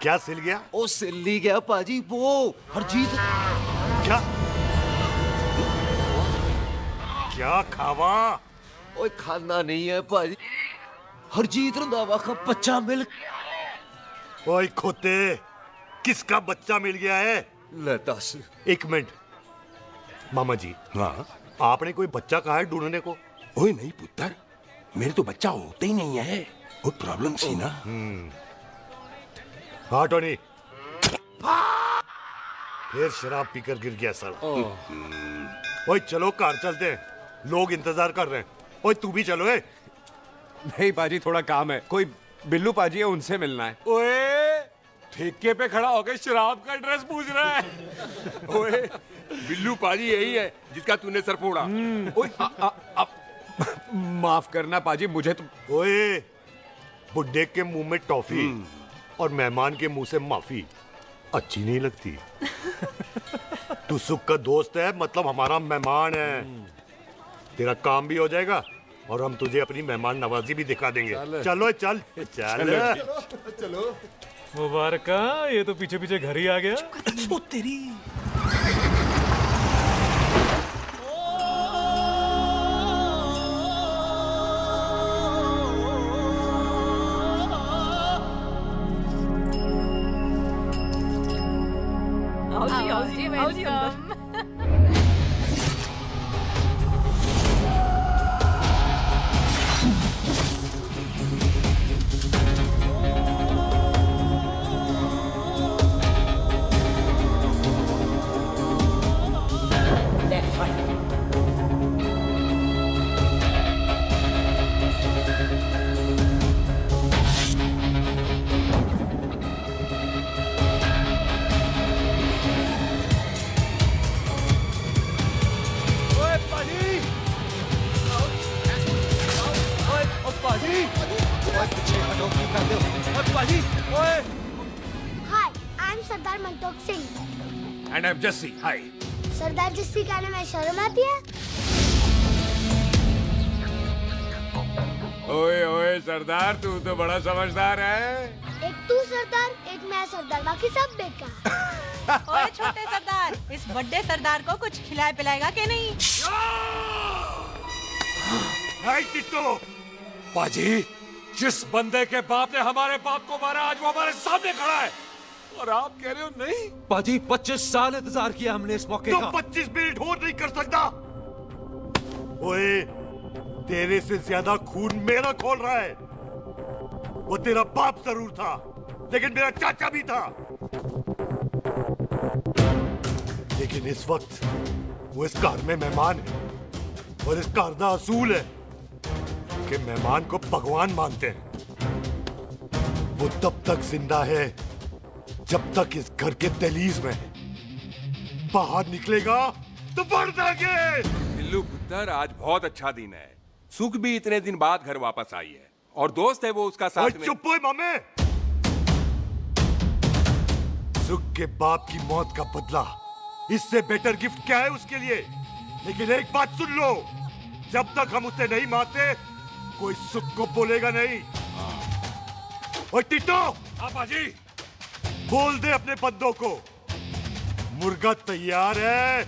क्या सिल गया? ओ सिल्ली गया पाजी, वो हरजीत। क्या क्या खावा? ओए खाना नहीं है पाजी, हरजीत रंधावा का बच्चा मिल। ओए खोते, किसका बच्चा मिल गया है? ले दस। एक मिनट मामा जी। हाँ आपने कोई बच्चा कहा है ढूंढने को? ओए नहीं पुत्र, मेरे तो बच्चा होता ही नहीं है। वो प्रॉब्लम थी ना। हाँ टोनी, फिर शराब पीकर गिर गया साला। ओए चलो कार चलते हैं, लोग इंतजार कर रहे हैं। ओए तू भी चलो। नहीं पाजी थोड़ा काम है, कोई बिल्लू पाजी है उनसे मिलना है। ओए ठेके पे खड़ा होकर शराब का एड्रेस पूछ रहा है। ओए बिल्लू पाजी यही है जिसका तूने सर फोड़ा। ओए माफ करना पाजी, मुझे तो। ओए बुड्ढे के मुंह में टॉफी और मेहमान के मुंह से माफी अच्छी नहीं लगती। तू सुख का दोस्त है, मतलब हमारा मेहमान है। तेरा काम भी हो जाएगा और हम तुझे अपनी मेहमान नवाजी भी दिखा देंगे। चलो चल चल चलो। मुबारक, ये तो पीछे पीछे घर ही आ गया। ओ तेरी। आओ जी अंदर। पाजी ओए hi I am Sardar Mantok Singh. And I am Jassi, hi. Sardar Jassi कहने में शर्म आती है? ओए ओए सरदार, तू तो बड़ा समझदार है। एक तू सरदार, एक मैं सरदार, बाकी सब बेकार। ओए छोटे सरदार, इस बड़े सरदार को कुछ खिलाए पिलाएगा कि नहीं? टिट्टो, पाजी, जिस बंदे के बाप ने हमारे बाप को मारा आज वो हमारे सामने खड़ा है और आप कह रहे हो नहीं? पाजी 25 साल इंतजार किया हमने इस मौके तो का। 25 मिनट और नहीं कर सकता? ओए, तेरे से ज्यादा खून मेरा खोल रहा है। वो तेरा बाप जरूर था, लेकिन मेरा चाचा भी था। लेकिन इस वक्त वो इस घर में मेहमान है और इस घर का असूल है कि मेहमान को भगवान मानते हैं। वो तब तक जिंदा है जब तक इस घर के दहलीज में है। बाहर निकलेगा तो बढ़ जाएंगे। बिल्लू पुत्र, आज बहुत अच्छा दिन है। सुख भी इतने दिन बाद घर वापस आई है और दोस्त है वो उसका साथ में। चुप हो मामे। सुख के बाप की मौत का बदला, इससे बेटर गिफ्ट क्या है उसके लिए? लेकिन एक बात सुन लो, जब तक हम उसे नहीं मारते कोई सुख को बोलेगा नहीं। और टिट्टो, हाँ बाजी, बोल दे अपने बंदों को मुर्गा तैयार है,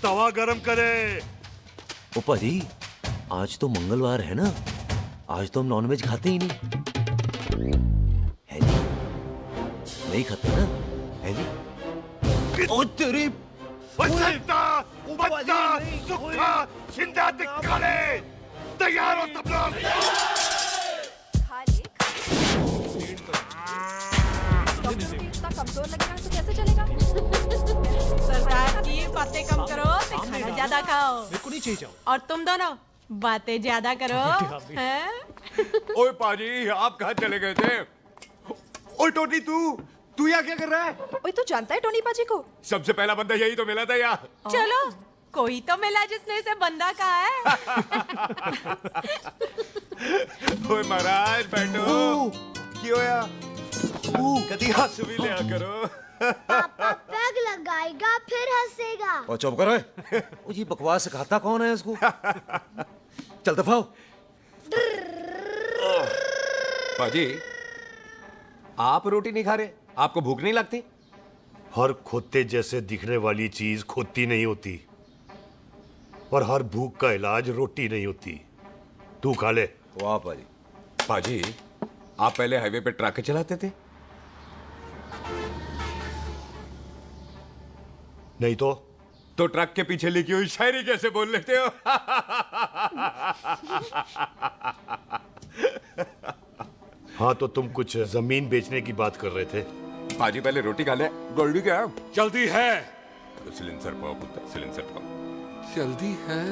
तवा गरम करे। ओपा जी, आज तो मंगलवार है ना, आज तो हम नॉनवेज खाते ही नहीं है जी, नहीं खाते ना है जी। ओ तेरी बच्चा सुखा जिंदा दिखाले, तैयार हो सब लोग। इतना कमजोर लग रहा है तो कैसे चलेगा? सरदार की बातें कम करो, खाना ज्यादा खाओ। मेरे को नहीं चाहिए जाओ। और तुम दोनों बातें ज्यादा करो, हैं? ओए पाजी, आप कहाँ चले गए थे? ओए टोनी, तू यहाँ क्या कर रहा है? ओए तू जानता है टोनी पाजी को? सबसे पहला बंदा यही तो मिला था यार। चलो, कोई तो मिला जिसने इसे बंदा कहा है। ओए महाराज बैठो। क्यों यार? कभी हंस भी लिया करो। पापा पैग लगाएगा फिर हंसेगा। और चुप करो। ओ जी बकवास सिखाता कौन है इसको? चल दफाओ। पाजी, आप रोटी नहीं खा रहे? आपको भूख नहीं लगती? हर खोते जैसे दिखने वाली चीज खोती नहीं होती और हर भूख का इलाज रोटी नहीं होती। तू खा ले। वाह पाजी। पाजी, आप पहले हाईवे पे ट्रक चलाते थे? नहीं तो ट्रक के पीछे लिखी हुई शायरी कैसे बोल लेते हो? हाँ, तो तुम कुछ जमीन बेचने की बात कर रहे थे। पाजी पहले रोटी खा ले। गोल्डी क्या? जल्दी है। सिलेंसर पाओ पुत्र, सिलेंसर पाओ। जल्दी है।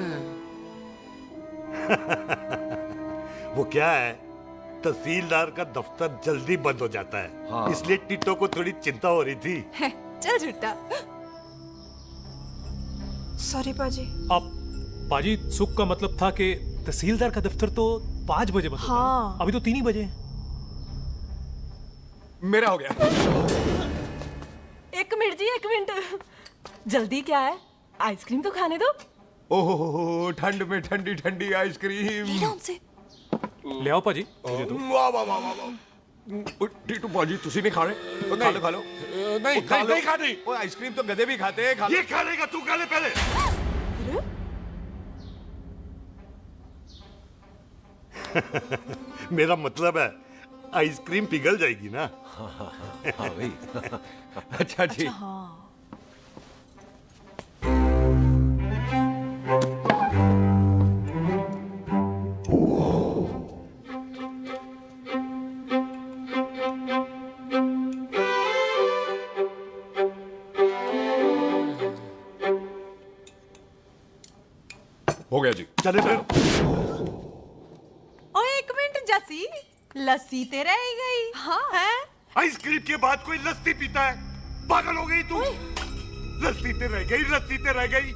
वो क्या है, तहसीलदार का दफ्तर जल्दी बंद हो जाता है। हाँ। इसलिए टिट्टो को थोड़ी चिंता हो रही थी। चल झुट्टा। सॉरी पाजी। अब पाजी, सुख का मतलब था कि तहसीलदार का दफ्तर तो 5 बजे बंद होता है। हाँ। अभी तो 3 ही बजे हैं। मेरा हो गया। एक मिनट जी, एक मिनट। जल्दी क्या है? आइसक्रीम तो खाने दो। ओह, ठंड में ठंडी ठंडी आइसक्रीम। उनसे ले आओ पाजी, मुझे दो। वाह वाह वाह वाह वाह। टीटू पाजी, तुसी नहीं खा रहे? खा लो खा लो। नहीं खानी। ओए आइसक्रीम तो गधे भी खाते हैं। खा लो। ये खा लेगा, तू खा ले पहले। मेरा मतलब है आइसक्रीम पिघल जाएगी ना। हाँ भाई। अच्छा जी। हो गया जी। चले फिर। ओ एक मिनट जसी, लस्सी ते रह गई। हाँ है? आइसक्रीम के बाद कोई लस्सी पीता है? पागल हो गई तू? लस्सी ते रह गई, लस्सी ते रह गई।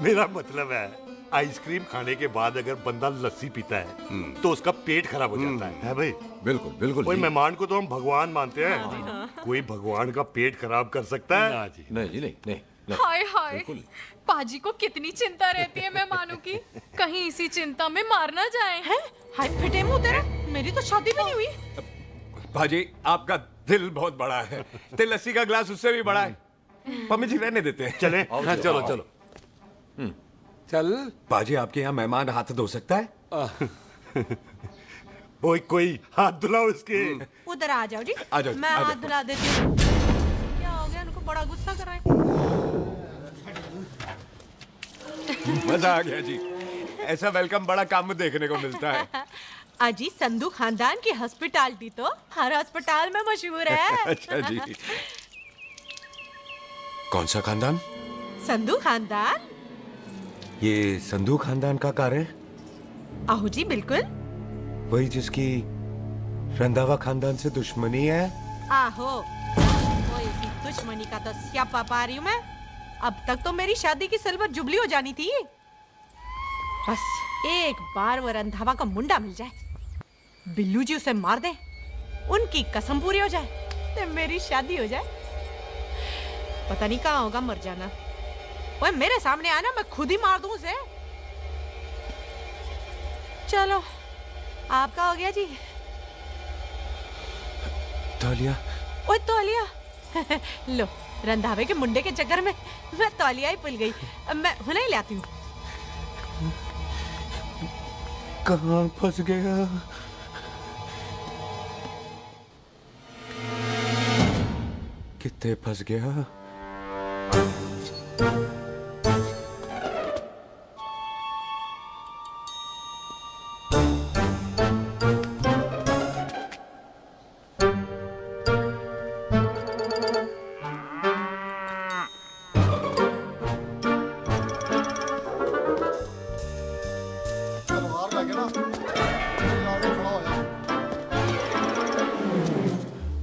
मेरा मतलब है आइसक्रीम खाने के बाद अगर बंदा लस्सी पीता है तो उसका पेट खराब हो जाता है भाई? बिल्कुल बिल्कुल कोई जी। मेहमान को तो हम भगवान मानते हैं, कोई भगवान का पेट खराब कर सकता है? नहीं जी, नहीं नहीं, नहीं। हाय हाय, पाजी को कितनी चिंता रहती है मेहमानों की, कहीं इसी चिंता में मार ना जाए। हैं? हाय फिटे मुंह तेरा, मेरी तो शादी भी नहीं हुई। भाजी आपका दिल बहुत बड़ा है, ते लस्सी का गिलास उससे भी बड़ा है। पम्मी जी रहने देते हैं। चले? हाँ, चलो चलो चल भाजी आपके यहाँ मेहमान हाथ धो सकता है? कोई हाथ धुलाओ इसके। उधर आ जाओ जी, आ जाओ, मैं आ हाथ जाओ। धुला देती हूँ। क्या हो गया, उनको बड़ा गुस्सा कर रहे हैं। मजा आ गया जी, ऐसा वेलकम बड़ा काम में देखने को मिलता है। अजी संधू खानदान की हॉस्पिटैलिटी तो हर अस्पताल में मशहूर है। अच्छा जी। कौन सा खानदान? संधू खानदान। ये संधू खानदान का कार है? आहो जी बिल्कुल। वही जिसकी रंधावा खानदान से दुश्मनी है? आहो, वो इसी दुश्मनी का तो स्यापा पा रही हूँ मैं। अब तक तो मेरी शादी की सिल्वर जुबली हो जानी थी। बस एक बार वो रंधावा का मुंडा मिल जाए, बिल्लू जी उसे मार दे, उनकी कसम पूरी हो जाए, तो मेरी शादी हो जाए। पता नहीं कहाँ होगा मर जाना। ओए मेरे सामने आना, मैं खुद ही मार दूं उसे। चलो आपका हो गया जी। तौलिया। ओए तौलिया। लो, रंधावे के मुंडे के चक्कर में मैं तौलिया ही भूल गई। मैं हुने ही लाती हूँ। कहाँ फंस गया? कितने फंस गया?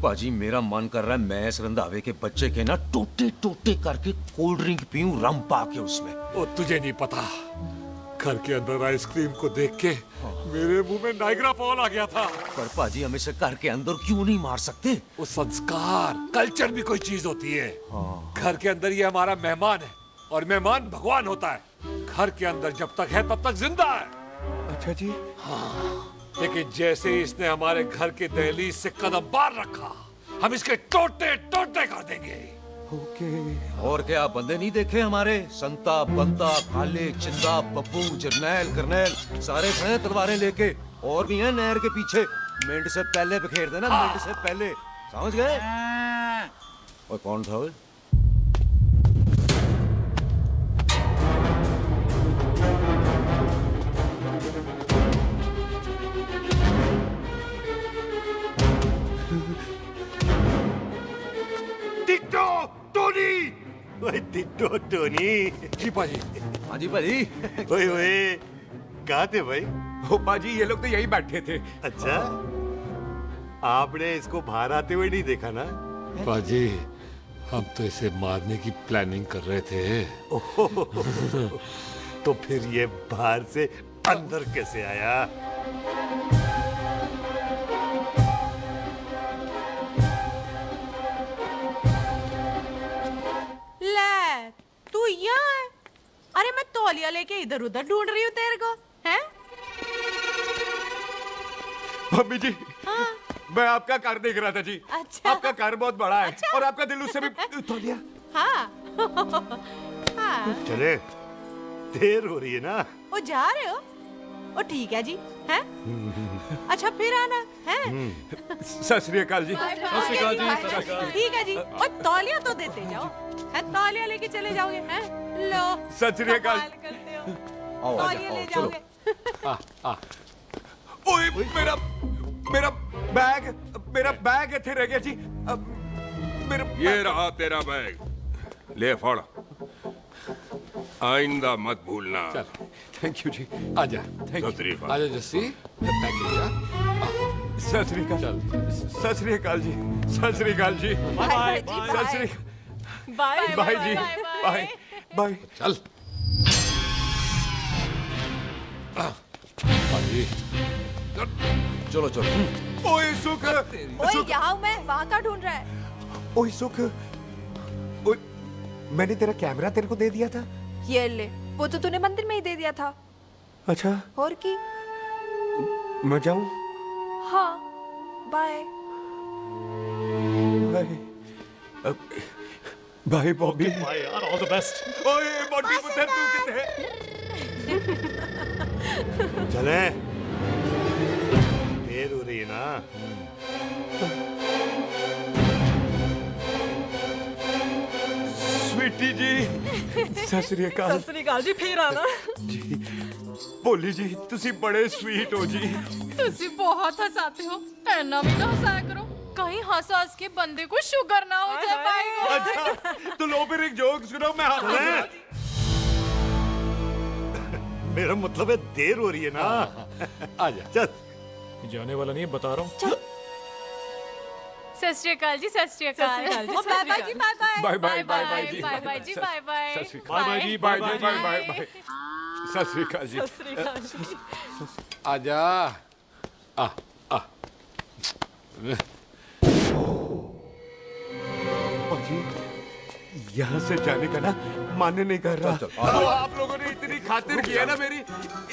पाजी मेरा मन कर रहा है मैं इस रंधावे के बच्चे के ना टोटे टोटे करके कोल्ड ड्रिंक पीऊं, रम पाके उसमें। ओ तुझे नहीं पता, घर के अंदर आइसक्रीम को देख के मेरे मुंह में नाइग्रा फॉल आ गया था। पर पाजी हम इसे घर के अंदर क्यों नहीं मार सकते? वो संस्कार कल्चर भी कोई चीज होती है। घर के अंदर ये हमारा मेहमान है और मेहमान भगवान होता है। घर के अंदर जब तक है तब तक जिंदा है। अच्छा जी। लेकिन जैसे ही इसने हमारे घर के दहलीज से कदम बाहर रखा, हम इसके टोटे टोटे कर देंगे। ओके। और क्या आप बंदे नहीं देखे हमारे? संता, बंता, खाले, चिंदा, बब्बू, जरनैल, करनैल सारे खड़े हैं तलवारें लेके, और भी हैं नहर के पीछे। मिनट से पहले बिखेर देना, मिनट से पहले, समझ गए? और कौन था वो? Ditto Tony. ओए टिट्टो टोनी। जी पाजी। हाँ जी पाजी। ओए ओए, कहाँ थे भाई? ओ पाजी ये लोग तो यही बैठे थे। अच्छा, आपने इसको बाहर आते हुए नहीं देखा ना? पाजी हम तो इसे मारने की प्लानिंग कर रहे थे। तो फिर ये बाहर से अंदर कैसे आया? ले, तू यहाँ है? अरे मैं तौलिया लेके इधर उधर ढूंढ रही हूँ तेरे को, हैं? मम्मी जी। हाँ। मैं आपका कार देख रहा था जी। अच्छा। आपका कार बहुत बड़ा है। अच्छा। और आपका दिल उससे भी तौलिया। हाँ। हाँ। चले, देर हो रही है ना? ओ जा रहे हो? ओ ठीक है जी, हैं? अच्छा फिर आना, हैं? सत श्री अकाल जी। ठीक है जी। और तौलिया तो देते जाओ, है? तौलिया लेके चले जाओगे, हैं? लो। सत श्री अकाल। कमाल करते हो। आओ, तौलिया ले चलो। जाओगे। ओए मेरा मेरा बैग इथे रह गया जी। मेरा ये रहा तेरा बैग, ले फड़। आइंदा मत भूलना। थैंक यू जी। आजा सत श्री अकाल। आजा जस्सी। सत श्री अकाल। सत श्री अकाल जी। सत श्री अकाल जी। बाय सत श्री बाय बाय जी। Bye bye. चल। पाजी चलो चलो। ओए सुख, ओए यहाँ हूँ मैं, वहाँ का ढूंढ रहा है? ओए सुख, ओए, मैंने तेरा कैमरा तेरे को दे दिया था। ये ले, वो तो तूने मंदिर में ही दे दिया था। अच्छा, और की? मैं जाऊं? हाँ, bye. Bye bye Bobby. Bye यार, ऑल द बेस्ट। ओए बॉडी पुत्र तू किथे? चले, देर हो रही है ना। स्वीटी जी, सत श्री अकाल। सत श्री अकाल जी, फिर आना। जी, भोली जी, तुसी बड़े स्वीट हो जी। तुसी बहुत हंसाते हो, ऐना भी ना हंसाया करो, कहीं हंस हंस के बंदे को शुगर ना हो जाए भाई को। अच्छा, तो लो फिर एक जोक सुनो, मैं हंस। मेरा मतलब है देर हो रही है ना। आजा, चल। जाने वाला नहीं बता रहा हूँ। सत श्री अकाल जी, सत श्री अकाल। बाय बाय जी, bye bye. Bye bye bye bye जी। बाय बाय जी, बाय बाय। बाय बाय जी, बाय बाय बाय बाय। सत श्री अकाल जी। सत श्री अकाल जी। आजा आ आ जी, यहाँ से जाने का ना मान्य नहीं कर रहा। तो आप लोगों ने इतनी खातिर की है ना मेरी,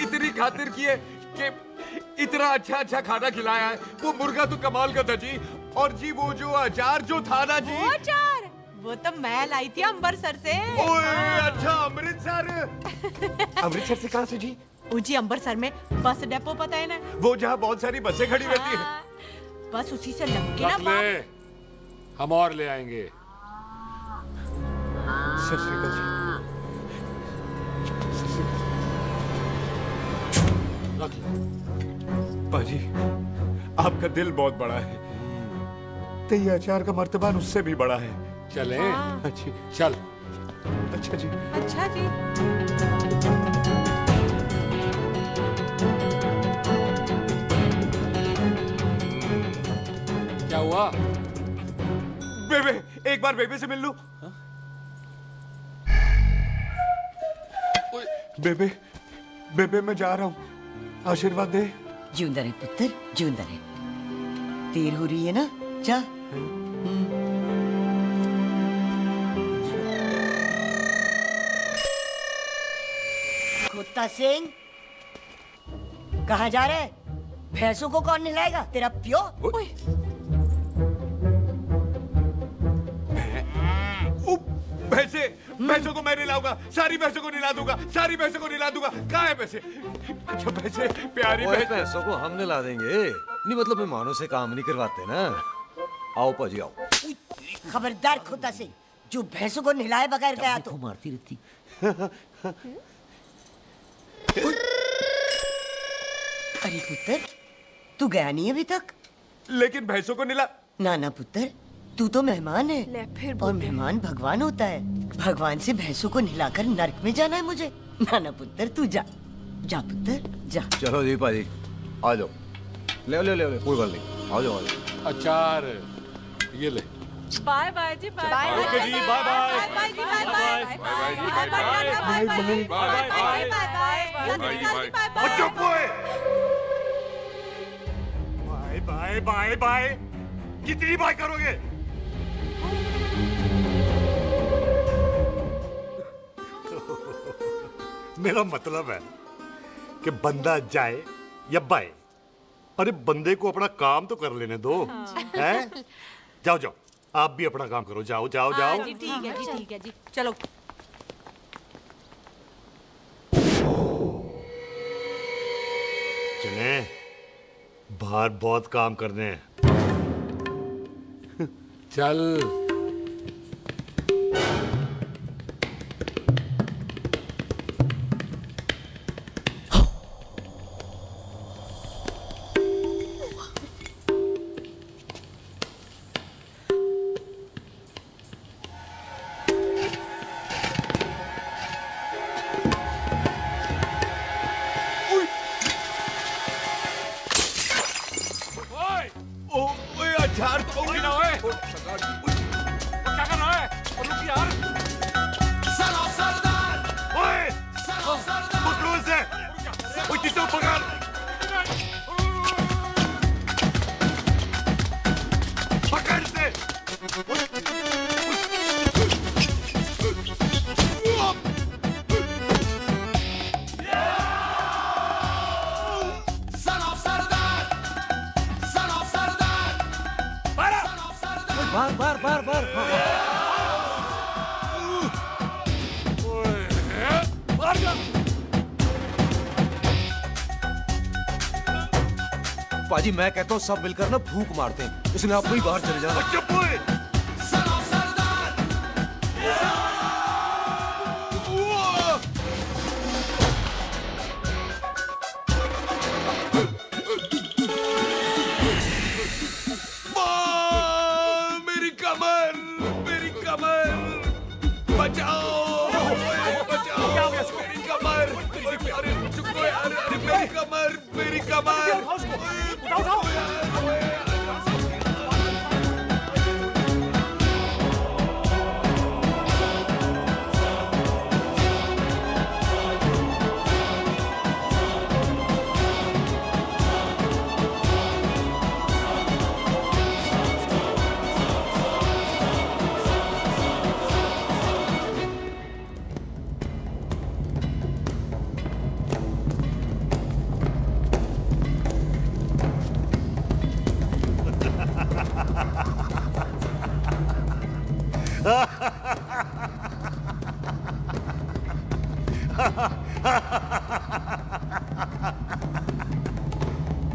इतनी खातिर की है कि इतना अच्छा अच्छा खाना खिलाया है। वो मुर्गा तो कमाल का था जी, और जी वो जो अचार जो था ना जी। वो अचार, वो तो मैं लाई थी अमृतसर से। ओए अच्छा, अमृतसर। अमृतसर से कहाँ से जी? जी अमृतसर में बस डिपो पता है ना, वो जहाँ बहुत सारी बसें खड़ी रहती हैं। बस उसी से लग के ना रख ले, हम और ले आएंगे। सत श्री अकाल जी। रख ले। पाजी, आपका दिल बहुत बड़ा है, तो ये अचार का मर्तबान उससे भी बड़ा है। चले? अच्छी, चल। अच्छा जी। अच्छा जी। क्या हुआ? बेबे, एक बार बेबे से मिल लूं? बेबे, बेबे मैं जा रहा हूँ, आशीर्वाद दे। जिंदा रहे पुत्र, जिंदा रहे। देर हो रही है ना, जा। खोता सिंह, कहाँ जा रहे? भैंसों को कौन नहलाएगा? तेरा प्यो? भैंसों को मैं नहलाऊंगा, सारी भैंसों को नहला दूंगा, सारी भैंसों को नहला दूंगा। कहाँ है पैसे? अच्छा भैंसे, प्यारी भैंसों को हम नहला देंगे, नहीं मतलब मेहमानों से काम नहीं करवाते ना। आओ पाजी आओ। खबरदार खोता सिंह, जो भैंसों को नहलाए बगैर गया तो मारती रहती। अरे पुत्र, तू गया नहीं अभी तक? लेकिन भैंसों को नहला। ना ना पुत्र, तू तो मेहमान है, ले फिर और मेहमान भगवान होता है। भगवान से भैंसों को नहलाकर नरक में जाना है मुझे? ना ना पुत्र, तू जा, जा पुत्र जा। चलो जी पाजी, आ जाओ। ले ले ले ले, कोई बात नहीं, आ जाओ आ जाओ। अचार ये ले। बाय बाय जी, बाय बाय। ओके जी, बाय बाय। बाय जी, बाय बाय। बाय बाय जी, बाय बाय। चुप हुए। Bye bye bye bye. कितनी बाय करोगे? मेरा मतलब है कि बंदा जाए या बाय, अरे बंदे को अपना काम तो कर लेने दो। हैं? जाओ जाओ, आप भी अपना काम करो, जाओ जाओ जाओ। जी ठीक है जी, ठीक है जी, चलो। चले, बाहर बहुत काम करने हैं। चल। ओए, अचार तो गिना है। बार बार बार बार पाजी मैं कहता हूँ सब मिलकर ना फूंक मारते हैं, इसने आपको ही बाहर चले जाना। मेरी कमर, मेरी कमर, बचाओ, बचाओ, मेरी कमर, अरे चुप करो यार, अरे मेरी कमर, मेरी कमर।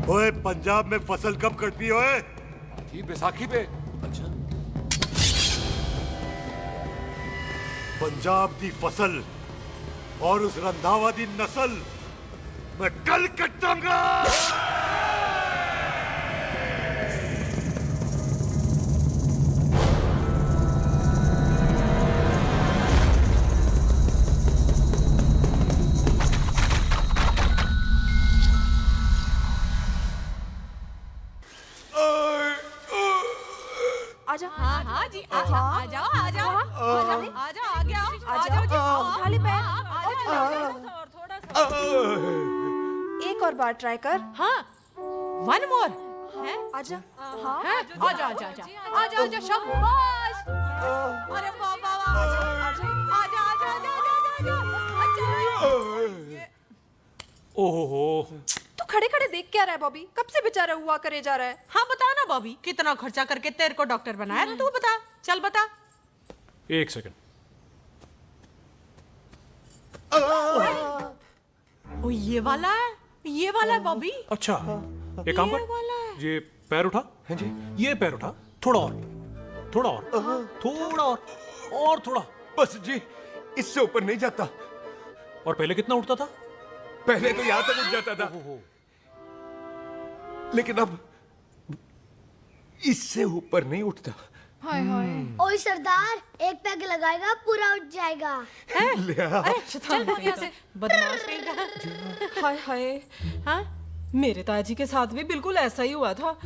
ओए पंजाब में फसल कब कटती है ओए? ये बैसाखी पे। अच्छा। पंजाब दी फसल और उस रंधावा दी नस्ल मैं कल कटांगा। आजा। हाँ हाँ जी, आ जाओ आ जाओ आ जाओ आ जाओ आ गया आ जाओ जी, उठा ले पैर। थोड़ा सा एक और बार ट्राई कर। हाँ, वन मोर है। आजा। हाँ आजा आजा आजा आजा आजा शाबाश। अरे वाह वाह वाह, आजा आजा आजा आजा आजा आजा। ओहो, तू खड़े खड़े देख क्या रहा है बॉबी? कब से बेचारा हुआ करे जा रहा है? हाँ बता ना बॉबी, कितना खर्चा करके तेरे को डॉक्टर बनाया? तू बता, चल बता। एक सेकंड। ओ ये वाला है, ये वाला है बॉबी। अच्छा, एक काम ये वाला है। कर, ये पैर उठा। हाँ जी। ये पैर उठा, थोड़ा और, थोड़ा और, थोड़ा और थोड़ा। बस जी, इससे ऊपर नहीं जाता। और पहले कितना उठता था? पहले तो यहां तक उठ जाता था, लेकिन अब इससे ऊपर नहीं उठता। हाय हाय। ओए सरदार, एक पैग लगाएगा पूरा उठ जाएगा। चल भाग यहाँ से, बदमाश कहीं का। हाय हाय। हाँ मेरे ताजी के साथ भी बिल्कुल ऐसा ही हुआ था।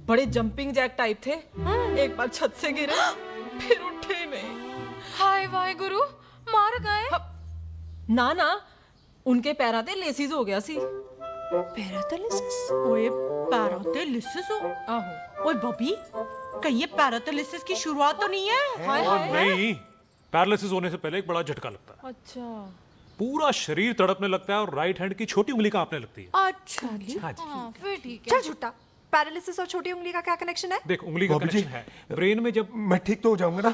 बड़े जंपिंग जैक टाइप थे। एक बार छत से गिरे, फिर उठे नहीं। हाय वाय गुरु, मार गए? ना ना, उनके पैरां ते लेसिस हो गया सी। पैरालिसिस? ओए पैरालिसिस हो? आहो। ओए बॉबी, कहीं ये पैरालिसिस की शुरुआत तो नहीं है? हाय हाय। नहीं, पैरालिसिस होने से पहले एक बड़ा झटका लगता है। अच्छा। पूरा शरीर तड़पने लगता है और राइट हैंड की छोटी उंगली कांपने लगती है। अच्छा जी। हाँ जी। फिर ठीक है। चल झूठा, पैरालिसिस और छोटी उंगली का क्या कनेक्शन है? देख, उंगली का कनेक्शन है ब्रेन में। जब मैं ठीक तो हो जाऊंगा ना?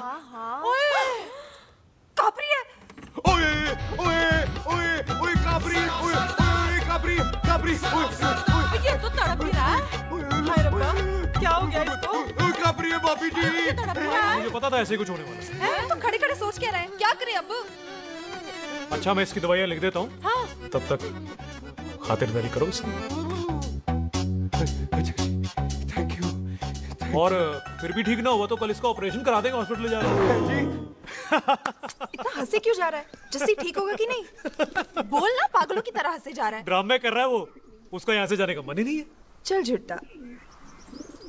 ओए, कापरी है। ओए ओए ओए ओए काबरी, ओए ओए काबरी काबरी, ओए ओए ये तो तड़प ही रहा है। हाय रब्बा, क्या हो गया इसको? ओए काबरी है बाबी जी। तड़प रहा है। मुझे पता था ऐसे कुछ होने वाला है। तो खड़े खड़े सोच क्या रहे हैं? क्या करें अब? अच्छा, मैं इसकी दवाइयाँ लिख देता हूँ। हाँ। तब तक खातिरदारी करो इसकी। Thank you. और फिर भी ठीक ना हुआ तो कल इसका ऑपरेशन करा देंगे, हॉस्पिटल ले जा रहे हैं। इतना हंसे क्यों जा रहा है? जस्सी ठीक होगा कि नहीं? बोल ना, पागलों की तरह हंसे जा रहा है। ड्रामे कर रहा है वो, उसका यहाँ से जाने का मन ही नहीं है। चल झुट्टा,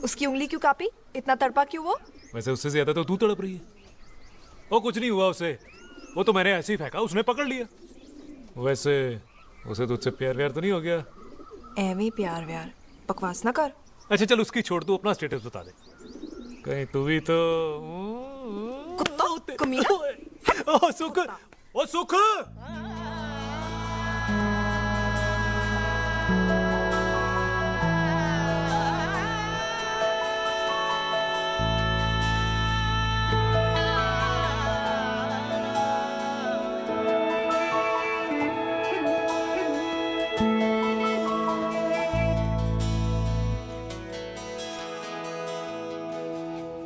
उसकी उंगली क्यों कापी? इतना तड़पा क्यों वो? वैसे उससे ज्यादा तो तू तड़प रही है। वो कुछ नहीं हुआ उसे, वो तो मैंने ऐसे ही फेंका, उसने पकड़ लिया। वैसे उसे तुझसे प्यार व्यार तो नहीं हो गया? एਵੇਂ प्यार व्यार बकवास ना कर। अच्छा चल, उसकी छोड़, तू अपना स्टेटस बता दे। कहीं तू भी तो कमीना। ओ सुख, ओ सुख।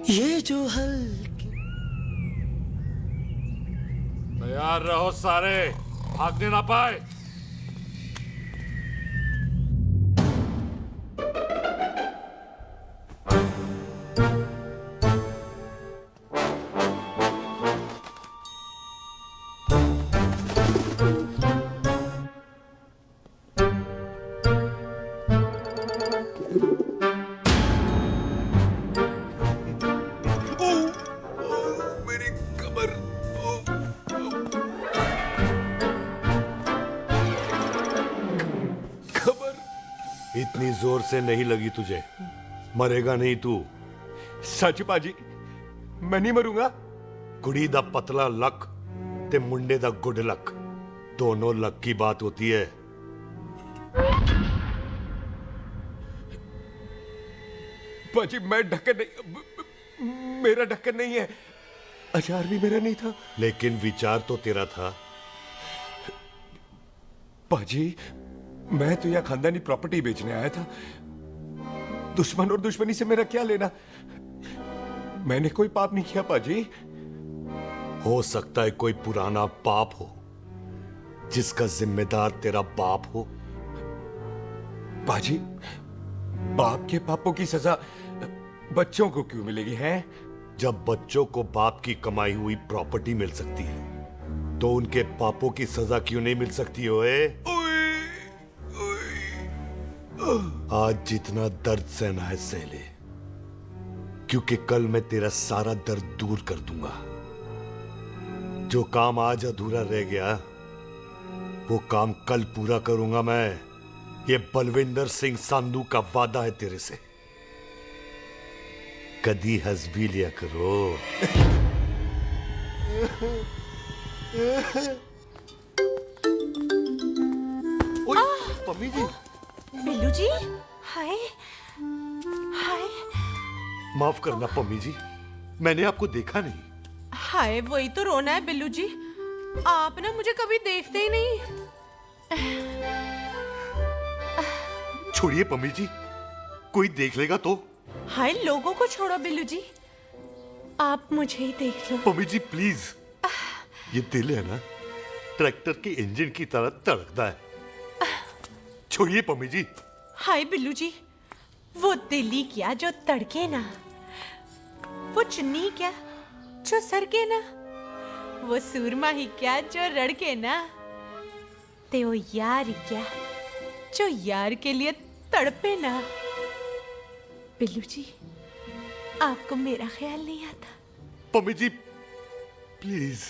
ये जो हल्की तैयार रहो सारे, भागने ना पाए। इतनी जोर से नहीं लगी तुझे, मरेगा नहीं तू। सच पाजी, मैं नहीं मरूंगा। कुड़ी दा पतला लक ते मुंडे दा गुड लक, दोनों लक की बात होती है। पाजी मैं ढक्कन नहीं, मेरा ढक्कन नहीं है, अचार भी मेरा नहीं था। लेकिन विचार तो तेरा था। पाजी मैं तो यह खानदानी प्रॉपर्टी बेचने आया था, दुश्मन और दुश्मनी से मेरा क्या लेना। मैंने कोई पाप नहीं किया पाजी। हो सकता है कोई पुराना पाप हो जिसका जिम्मेदार तेरा बाप हो। पाजी बाप के पापों की सजा बच्चों को क्यों मिलेगी है? जब बच्चों को बाप की कमाई हुई प्रॉपर्टी मिल सकती है तो उनके पापों की सजा क्यों नहीं मिल सकती? ओए आज जितना दर्द सहना है सह ले, क्योंकि कल मैं तेरा सारा दर्द दूर कर दूंगा। जो काम आज अधूरा रह गया वो काम कल पूरा करूंगा मैं। ये बलविंदर सिंह संधू का वादा है तेरे से। कदी हंस भी लिया करो। मम्मी जी। बिल्लू जी, हाय हाय। माफ करना पम्मी जी, मैंने आपको देखा नहीं। हाय वही तो रोना है बिल्लू जी, आप ना मुझे कभी देखते ही नहीं। छोड़िए पम्मी जी, कोई देख लेगा तो। हाय लोगों को छोड़ो बिल्लू जी, आप मुझे ही देख लो। पम्मी जी प्लीज, ये दिल है ना ट्रैक्टर के इंजन की तरह तड़कता है। छोड़िए पम्मी जी। हाय बिल्लू जी, वो दिल्ली क्या जो तड़के ना, वो चुन्नी क्या जो सरके ना, वो सूरमा ही क्या जो रड़के ना, ते वो यार क्या जो यार के लिए तड़पे ना। बिल्लू जी आपको मेरा ख्याल नहीं आता? पम्मी जी प्लीज।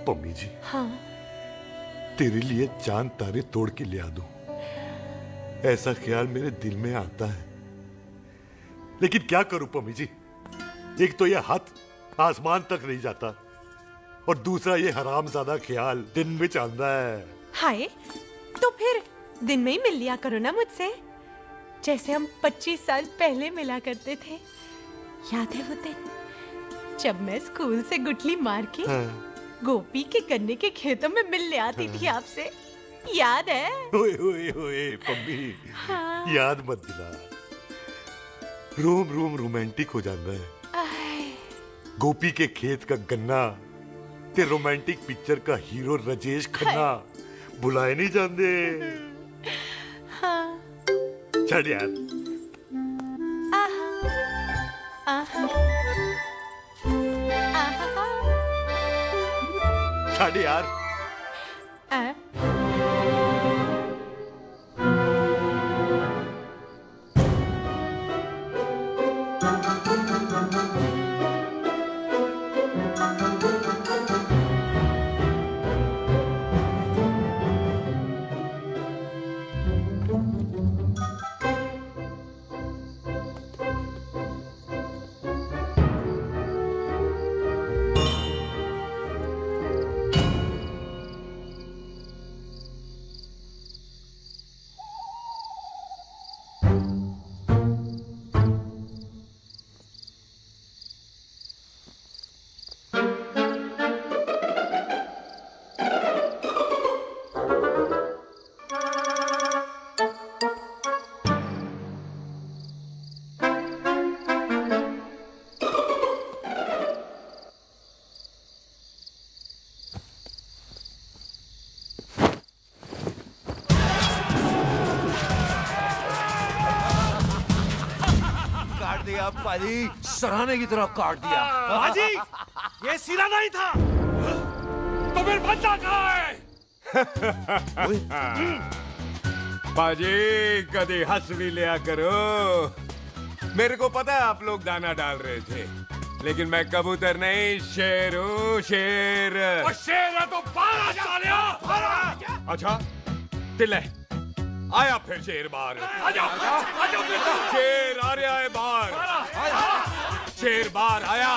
पम्मी जी हाँ तेरे लिए चांद तारे तोड़ के ले आ दूं, ऐसा ख्याल मेरे दिल में आता है। लेकिन क्या करूं पम्मी जी, एक तो ये हाथ आसमान तक नहीं जाता और दूसरा ये हरामजादा ख्याल दिन में चांदा है। हाय तो फिर दिन में ही मिल लिया करो ना मुझसे, जैसे हम 25 साल पहले मिला करते थे। याद है वो दिन जब मैं स्कूल से गुठली मार के गोपी के गन्ने के खेतों में मिलने आती थी आपसे, याद है? ओए ओए ओए पम्मी, हाँ। याद मत दिला, रोम रोम रोमांटिक हो जाता है। गोपी के खेत का गन्ना ते रोमांटिक पिक्चर का हीरो राजेश खन्ना बुलाए नहीं जाते। हाँ। चल यार। आहा, आहा, आहा, चल यार। आ? दिया पाजी, सराहने की तरह काट दिया। पाजी, ये सिरा नहीं था। तो फिर बंदा कहाँ है? पाजी कभी हंस भी लिया करो। मेरे को पता है आप लोग दाना डाल रहे थे, लेकिन मैं कबूतर नहीं शेर हूँ, शेर। और शेर है तो 12 सालिया। अच्छा दिल है आया फिर शेर बाहर। शेर आ रहा है बाहर, शेर बाहर आया।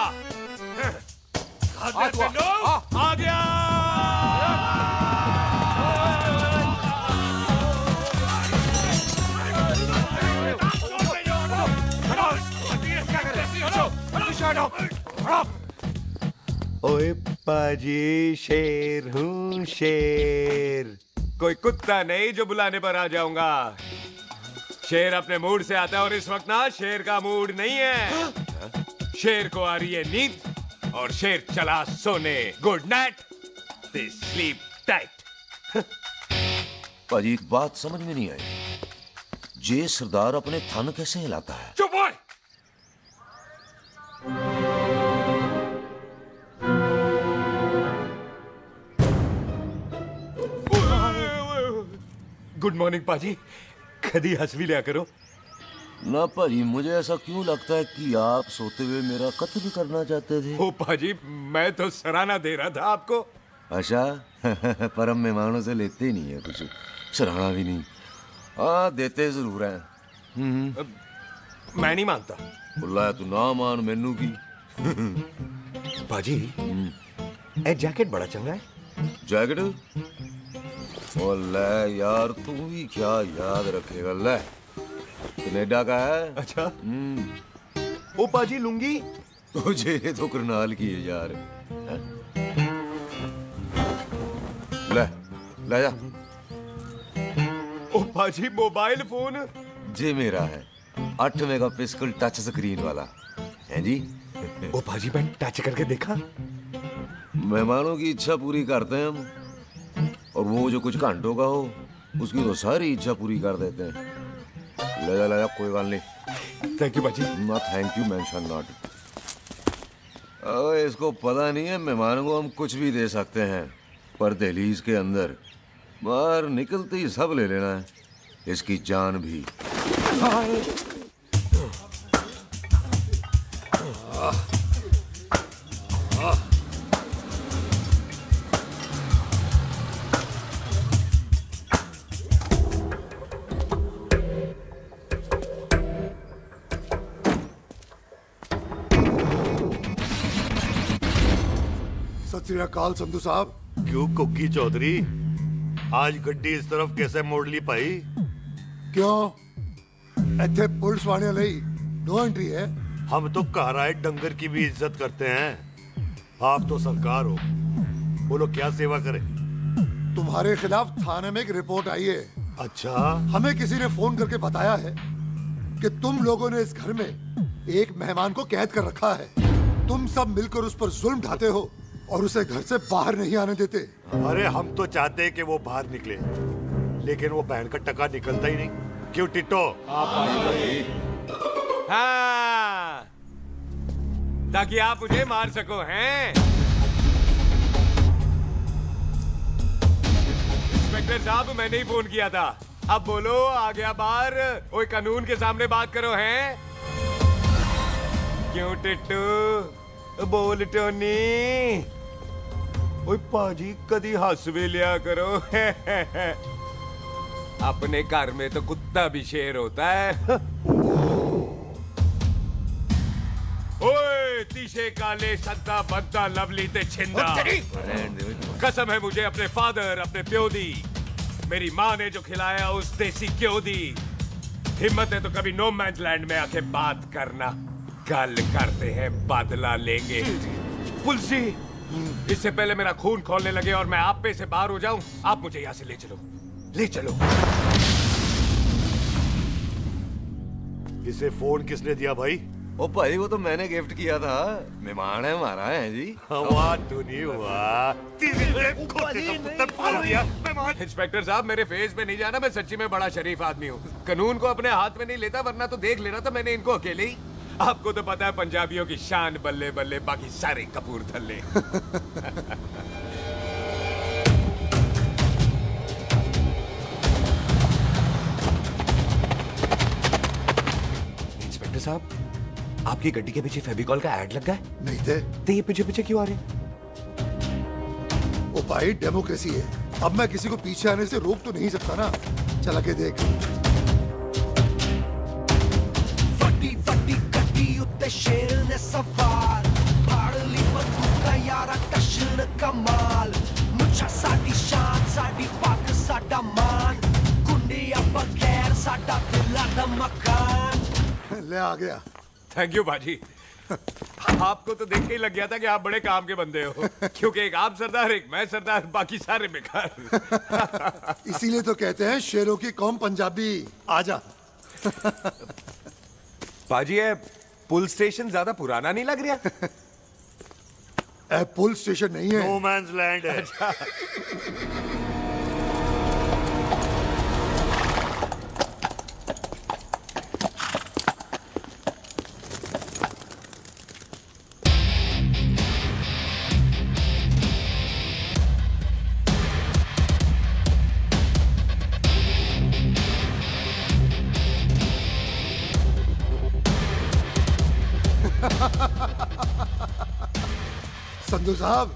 आ गया। ओए पाजी शेर हूँ शेर, कोई कुत्ता नहीं जो बुलाने पर आ जाऊंगा। शेर अपने मूड से आता है और इस वक्त ना शेर का मूड नहीं है। शेर को आ रही है नींद और शेर चला सोने। Good night, they sleep tight. पाजी एक बात समझ में नहीं आई, जे सरदार अपने थन कैसे हिलाता है? चुप हो। गुड मॉर्निंग पाजी, कभी हंस भी लिया करो। ना पाजी, मुझे ऐसा क्यों लगता है कि आप सोते हुए मेरा कत्ल करना चाहते थे? ओ पाजी, मैं तो सराहना दे रहा था आपको। अच्छा पर हम मेहमानों से लेते ही नहीं है कुछ, सराहना भी नहीं। हाँ देते जरूर हैं। मैं नहीं मानता। बुलाया तू ना मान मैनू की। पाजी ए जैकेट बड़ा चंगा है। जैकेट? ओ ले यार, तू भी क्या याद रखेगा। ले कनेडा का है। अच्छा। ओ पाजी लुंगी तुझे तो करनाल की है यार। ले ले जा। ओ पाजी मोबाइल फोन जे मेरा है, 8 मेगापिक्सल टच स्क्रीन वाला है जी। ओ पाजी मैं टच करके देखा। मेहमानों की इच्छा पूरी करते हैं हम, और वो जो कुछ घंटों का हो उसकी तो सारी इच्छा पूरी कर देते हैं। ले जा कोई बात नहीं। थैंक यू बाजी। ना थैंक यू मेंशन नॉट। इसको पता नहीं है मेहमानों को हम कुछ भी दे सकते हैं, पर दहलीज के अंदर बाहर निकलते ही सब ले लेना है, इसकी जान भी। सत श्री अकाल संधू साहब। क्यों कुकी चौधरी, आज गड्डी इस तरफ कैसे मोड़ ली पाई? क्यों इतने पुलिस वाले ਲਈ नो एंट्री है। हम तो घर आए डंगर की भी इज्जत करते हैं। आप तो सरकार हो, बोलो क्या सेवा करें? तुम्हारे खिलाफ थाने में एक रिपोर्ट आई है। अच्छा? हमें किसी ने फोन करके बताया है कि तुम लोगों ने इस घर में एक मेहमान को कैद कर रखा है। तुम सब मिलकर उस पर जुल्म ढाते हो और उसे घर से बाहर नहीं आने देते। अरे हम तो चाहते हैं कि वो बाहर निकले, लेकिन वो बहन का टका निकलता ही नहीं। क्यों टिट्टो? हाँ, ताकि आप मुझे मार सको हैं। इंस्पेक्टर साहब मैंने ही फोन किया था। अब बोलो आ गया बाहर। ओए कानून के सामने बात करो हैं। क्यों टिट्टू? बोल टोनी। ओए पाजी कदी हंस भी लिया करो। अपने घर में तो कुत्ता भी शेर होता है। ओए तीशे काले संता बनता लवली ते छिंदा। कसम है मुझे अपने फादर, अपने प्यो दी, मेरी माँ ने जो खिलाया उस देसी क्यों दी। हिम्मत है तो कभी नो मैंस लैंड में आके बात करना। कल करते हैं, बदला लेंगे। पुलिस जी, इससे पहले मेरा खून खोलने लगे और मैं आप पे से बाहर हो जाऊं, आप मुझे यहाँ से ले चलो, ले चलो। इसे फोन किसने दिया भाई? ओ भाई वो तो मैंने गिफ्ट किया था, मेहमान है हमारा है जी। वाह टोनी वाह। इंस्पेक्टर साहब मेरे फेस पे नहीं जाना, मैं सच्ची में बड़ा शरीफ आदमी हूँ। कानून को अपने हाथ में नहीं लेता, वरना तो देख लेना था मैंने इनको अकेले ही। आपको तो पता है पंजाबियों की शान बल्ले बल्ले, बाकी सारे कपूरथल्ले। इंस्पेक्टर साहब, आपकी गड्डी के पीछे फेविकॉल का ऐड लग गया है? नहीं थे। तो ये पीछे पीछे क्यों आ रहे हैं? ओ भाई, डेमोक्रेसी है। अब मैं किसी को पीछे आने से रोक तो नहीं सकता ना। चला के देख। ਵੱਡੀ ਵੱਡੀ ਗੱਡੀ ਉੱਤੇ ਸ਼ੇਰ ਨੇ ਸਵਾਰ ਫੜ ਲਈ ਬੰਦੂਕਾਂ ਯਾਰਾ ਟਸ਼ਨ ਕਮਾਲ ਮੁੱਛਾਂ ਸਾਡੀ ਸ਼ਾਨ ਸਾਡੀ ਪੱਗ ਸਾਡਾ ਮਾਨ ਗੁੰਡਿਆਂ ਬਗੈਰ ਸਾਡਾ ਦਿਲਾਂ ਦਾ ਮਕਾਨ ले आ गया। थैंक यू बाजी। आपको तो देख के ही लग गया था कि आप बड़े काम के बंदे हो, क्योंकि एक आप सरदार, एक मैं सरदार, बाकी सारे बेकार। इसीलिए तो कहते हैं शेरों की कौम पंजाबी। आजा। बाजी, ये पुल स्टेशन ज्यादा पुराना नहीं लग रहा? पुल स्टेशन नहीं है, नो मैंस लैंड है। संधू साहब,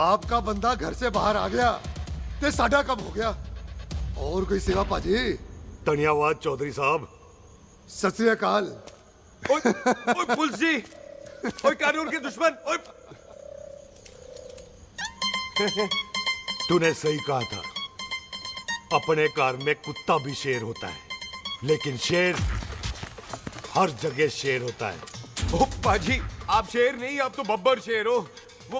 आपका बंदा घर से बाहर आ गया ते साडा कब हो गया। और कोई सेवा पाजी? धन्यवाद चौधरी साहब। सत श्री अकाल। ओए पुलिस जी, ओए कानून के दुश्मन, ओए। तूने सही कहा था, अपने घर में कुत्ता भी शेर होता है, लेकिन शेर हर जगह शेर होता है। ओ पाजी, आप शेर नहीं, आप तो बब्बर शेर हो। वो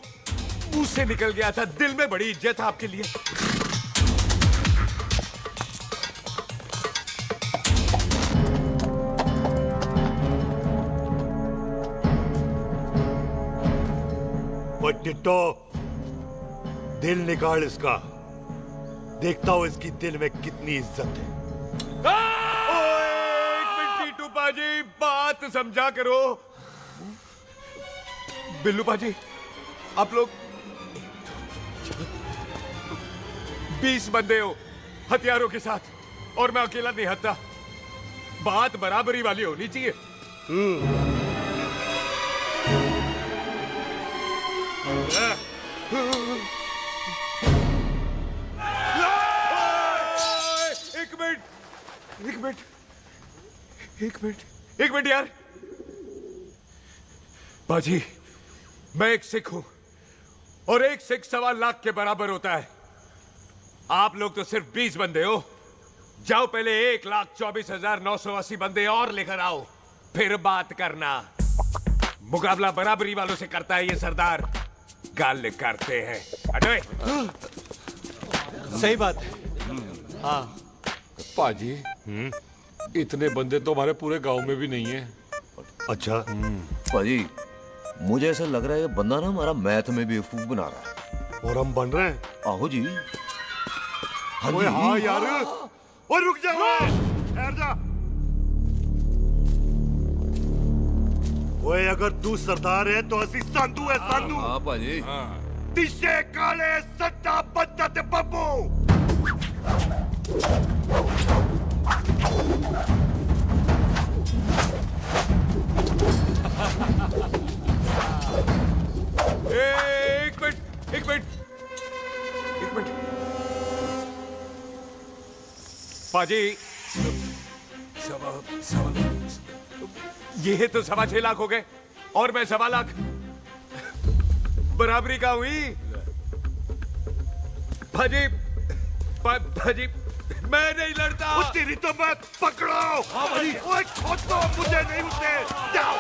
मुंह से निकल गया था, दिल में बड़ी इज्जत है आपके लिए। वो टिट्टो, दिल निकाल इसका, देखता हूं इसकी दिल में कितनी इज्जत है। एक मिनट टीटू पाजी, बात समझा करो। बिल्लू पाजी, आप लोग 20 बंदे हो हथियारों के साथ, और मैं अकेला नहीं हत्या। बात बराबरी वाली होनी चाहिए। एक मिनट, एक मिनट, एक मिनट, एक मिनट यार। बाजी, मैं एक सिख हूं, और एक सिख 1.25 लाख के बराबर होता है। आप लोग तो सिर्फ 20 बंदे हो। जाओ पहले 1,24,980 बंदे और लेकर आओ, फिर बात करना। मुकाबला बराबरी वालों से करता है ये सरदार, गाल करते हैं। हटो। सही बात है। हाँ पाजी, इतने बंदे तो हमारे पूरे गांव में भी नहीं है। अच्छा पाजी, मुझे ऐसा लग रहा है ये बंदा ना हमारा मैथ में बेवकूफ बना रहा है। और हम बन रहे हैं? आहो जी। हाँ ओए जी। हाँ यार, और रुक जा, ठहर जा। ओए अगर तू सरदार है तो असी संधू है, संधू। हाँ पाजी। दिशे काले सट्टा बद्दा ते बब्बू। एक मिनट, एक मिनट, एक मिनट। पाजी, ये तो 6.25 लाख हो गए, और मैं 1.25 लाख। बराबरी का हुई। भाजी, भाजी, मैं नहीं लड़ता। तेरी तो मैं पकड़ो। हाँ भाई। ओए खोद दो, मुझे नहीं उठने। जाओ।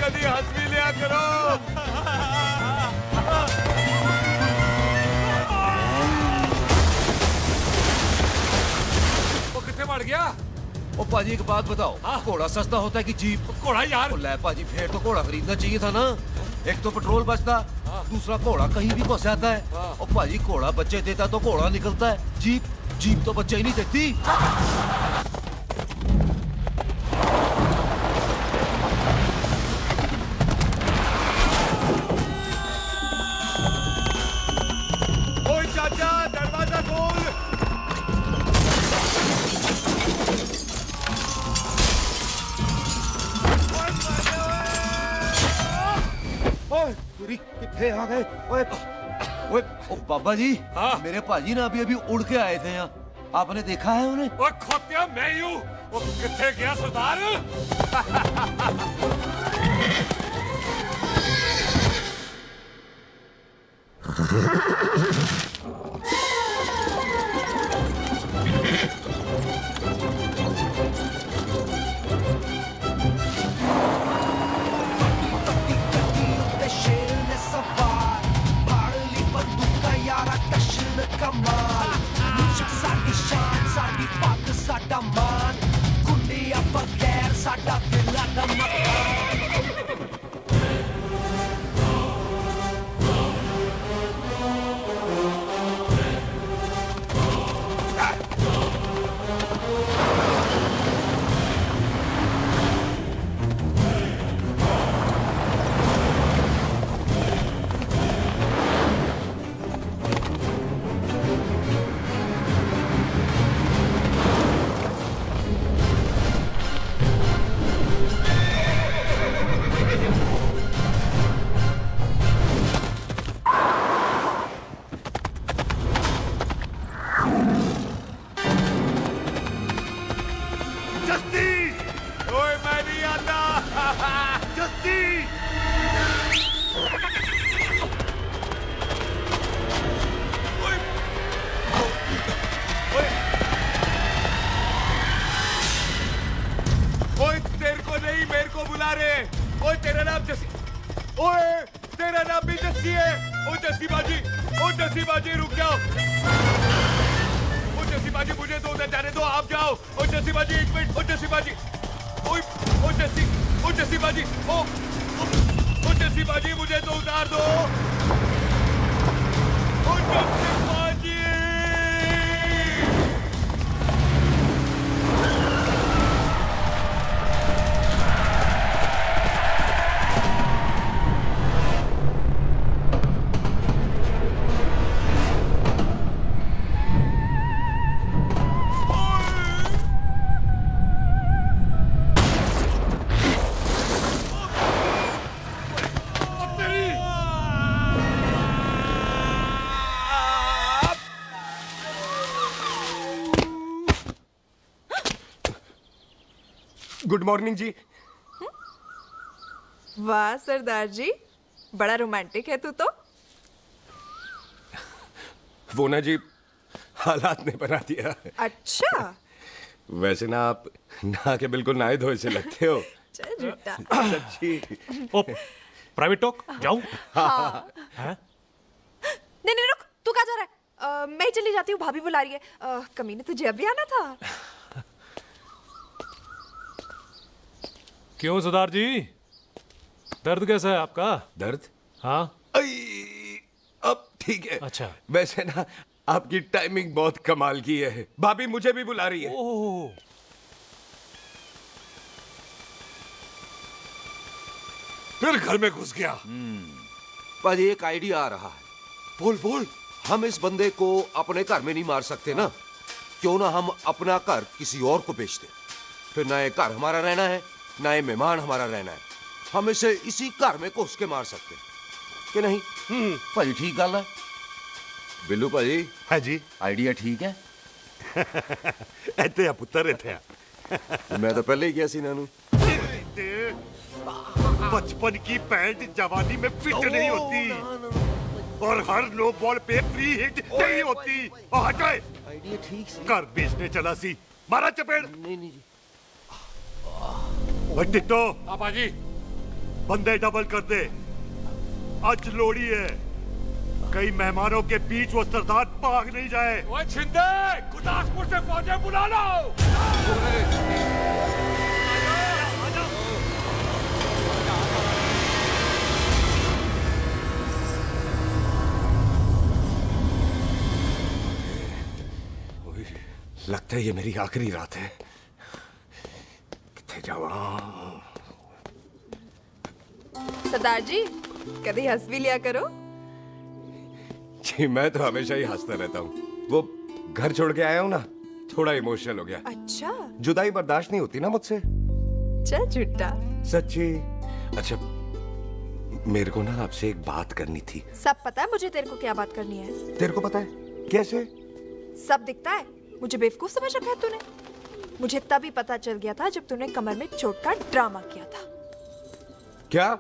कभी हंस भी लिया करो। वो कितने बढ़ गया? ओ पाजी एक बात बताओ, घोड़ा सस्ता होता है कि जीप? घोड़ा यार। ओ ले पाजी, फिर तो घोड़ा खरीदना चाहिए था ना। एक तो पेट्रोल बचता, दूसरा घोड़ा कहीं भी फंस जाता है। ओ पाजी घोड़ा बच्चे देता तो घोड़ा निकलता है, जीप तो बच्चे ही नहीं देती। ओए चाचा, दरवाजा खोल। ओए तुरी कितने आ गए? ओए ओए ओ बाबा जी, मेरे पाजी ना अभी उड़ के आए थे यहाँ, आपने देखा है उन्हें? ओए खोतिया मैं ही हूँ। वो कितने गया सरदार? उत्ते शेर ने सवार फाड़ ली बंदूक का यारा टशन कमाल मुझा साडी शान साडी पग साडा मान गुंडिया बगैर साडा दिला दा मकान जस्ती, ओए मैं नहीं आता। जस्ती। ओए तेरे को नहीं, मेरे को बुला रहे। ओए तेरा नाम जस्सी, ओए तेरा नाम भी जस्सी है। ओ जस्सी बाजी, ओ जस्सी बाजी रुक जाओ। ओ जस्सी बाजी मुझे तो उधर जाने दो, आप जाओ। ओ जस्सी बाजी एक मिनट। ओ जस्सी बाजी, ओ जस्सी बाजी, ओ जस्सी बाजी मुझे तो उतार दो। ओ जस्सी बाजी। गुड मॉर्निंग जी। वाह सरदार जी, बड़ा रोमांटिक है तू तो। वो ना जी, हालात ने बना दिया। अच्छा। वैसे ना आप नहा के बिल्कुल नहाए धोए से लगते हो। चल झूठा। सच्ची। ओ प्राइवेट टॉक जाऊं? हाँ। हैं? नहीं नहीं रुक, तू कहाँ जा रहा है? मैं ही चली जाती हूँ, भाभी बुला रही है। कमीने तुझे अभी आना था। क्यों सरदार जी, दर्द कैसा है आपका? दर्द? हाँ। अब ठीक है। अच्छा। वैसे ना आपकी टाइमिंग बहुत कमाल की है। भाभी मुझे भी बुला रही है। ओह। फिर घर में घुस गया। पाजी एक आइडिया आ रहा है। बोल बोल। हम इस बंदे को अपने घर में नहीं मार सकते ना, क्यों ना हम अपना घर किसी और को बेच दें। फिर ना ये घर हमारा रहना है, ना ये मेहमान हमारा रहना है। हम इसे इसी घर में घुस के मार सकते हैं कि नहीं? भाजी ठीक गल है। बिल्लू भाजी। हाँ जी। आइडिया ठीक है। ਇੱਥੇ ਆ ਪੁੱਤਰ ਇੱਥੇ ਆ। मैं तो पहले ही गया सी नानू। बचपन की पैंट जवानी में फिट नहीं होती और हर नो बॉल पे फ्री हिट नहीं होती। और हटाए। आइडिया ठीक सी। घर बेचने चला सी, मारा चपेड़। नहीं नहीं जी। टिट्टो। पापा जी। बंदे डबल कर दे। आज लोड़ी है, कई मेहमानों के बीच वो सरदार भाग नहीं जाए। ओए छिंदे, गुरदासपुर से फौजें बुला लो। लगता है ये मेरी आखिरी रात है। किथे जावा? सरदार जी कभी हंस भी लिया करो। जी मैं तो हमेशा ही हंसता रहता हूँ। वो घर छोड़ के आया हूँ ना, थोड़ा इमोशनल हो गया। अच्छा, जुदाई बर्दाश्त नहीं होती ना मुझसे। चल झूठा। सच्ची? अच्छा, मेरे को ना आपसे एक बात करनी थी। सब पता है मुझे तेरे को क्या बात करनी है। तेरे को पता है? कैसे? सब दिखता है। मुझे बेवकूफ समझ रखा है तूने। मुझे तभी पता चल गया था जब तूने कमर में चोट का ड्रामा किया था। क्या?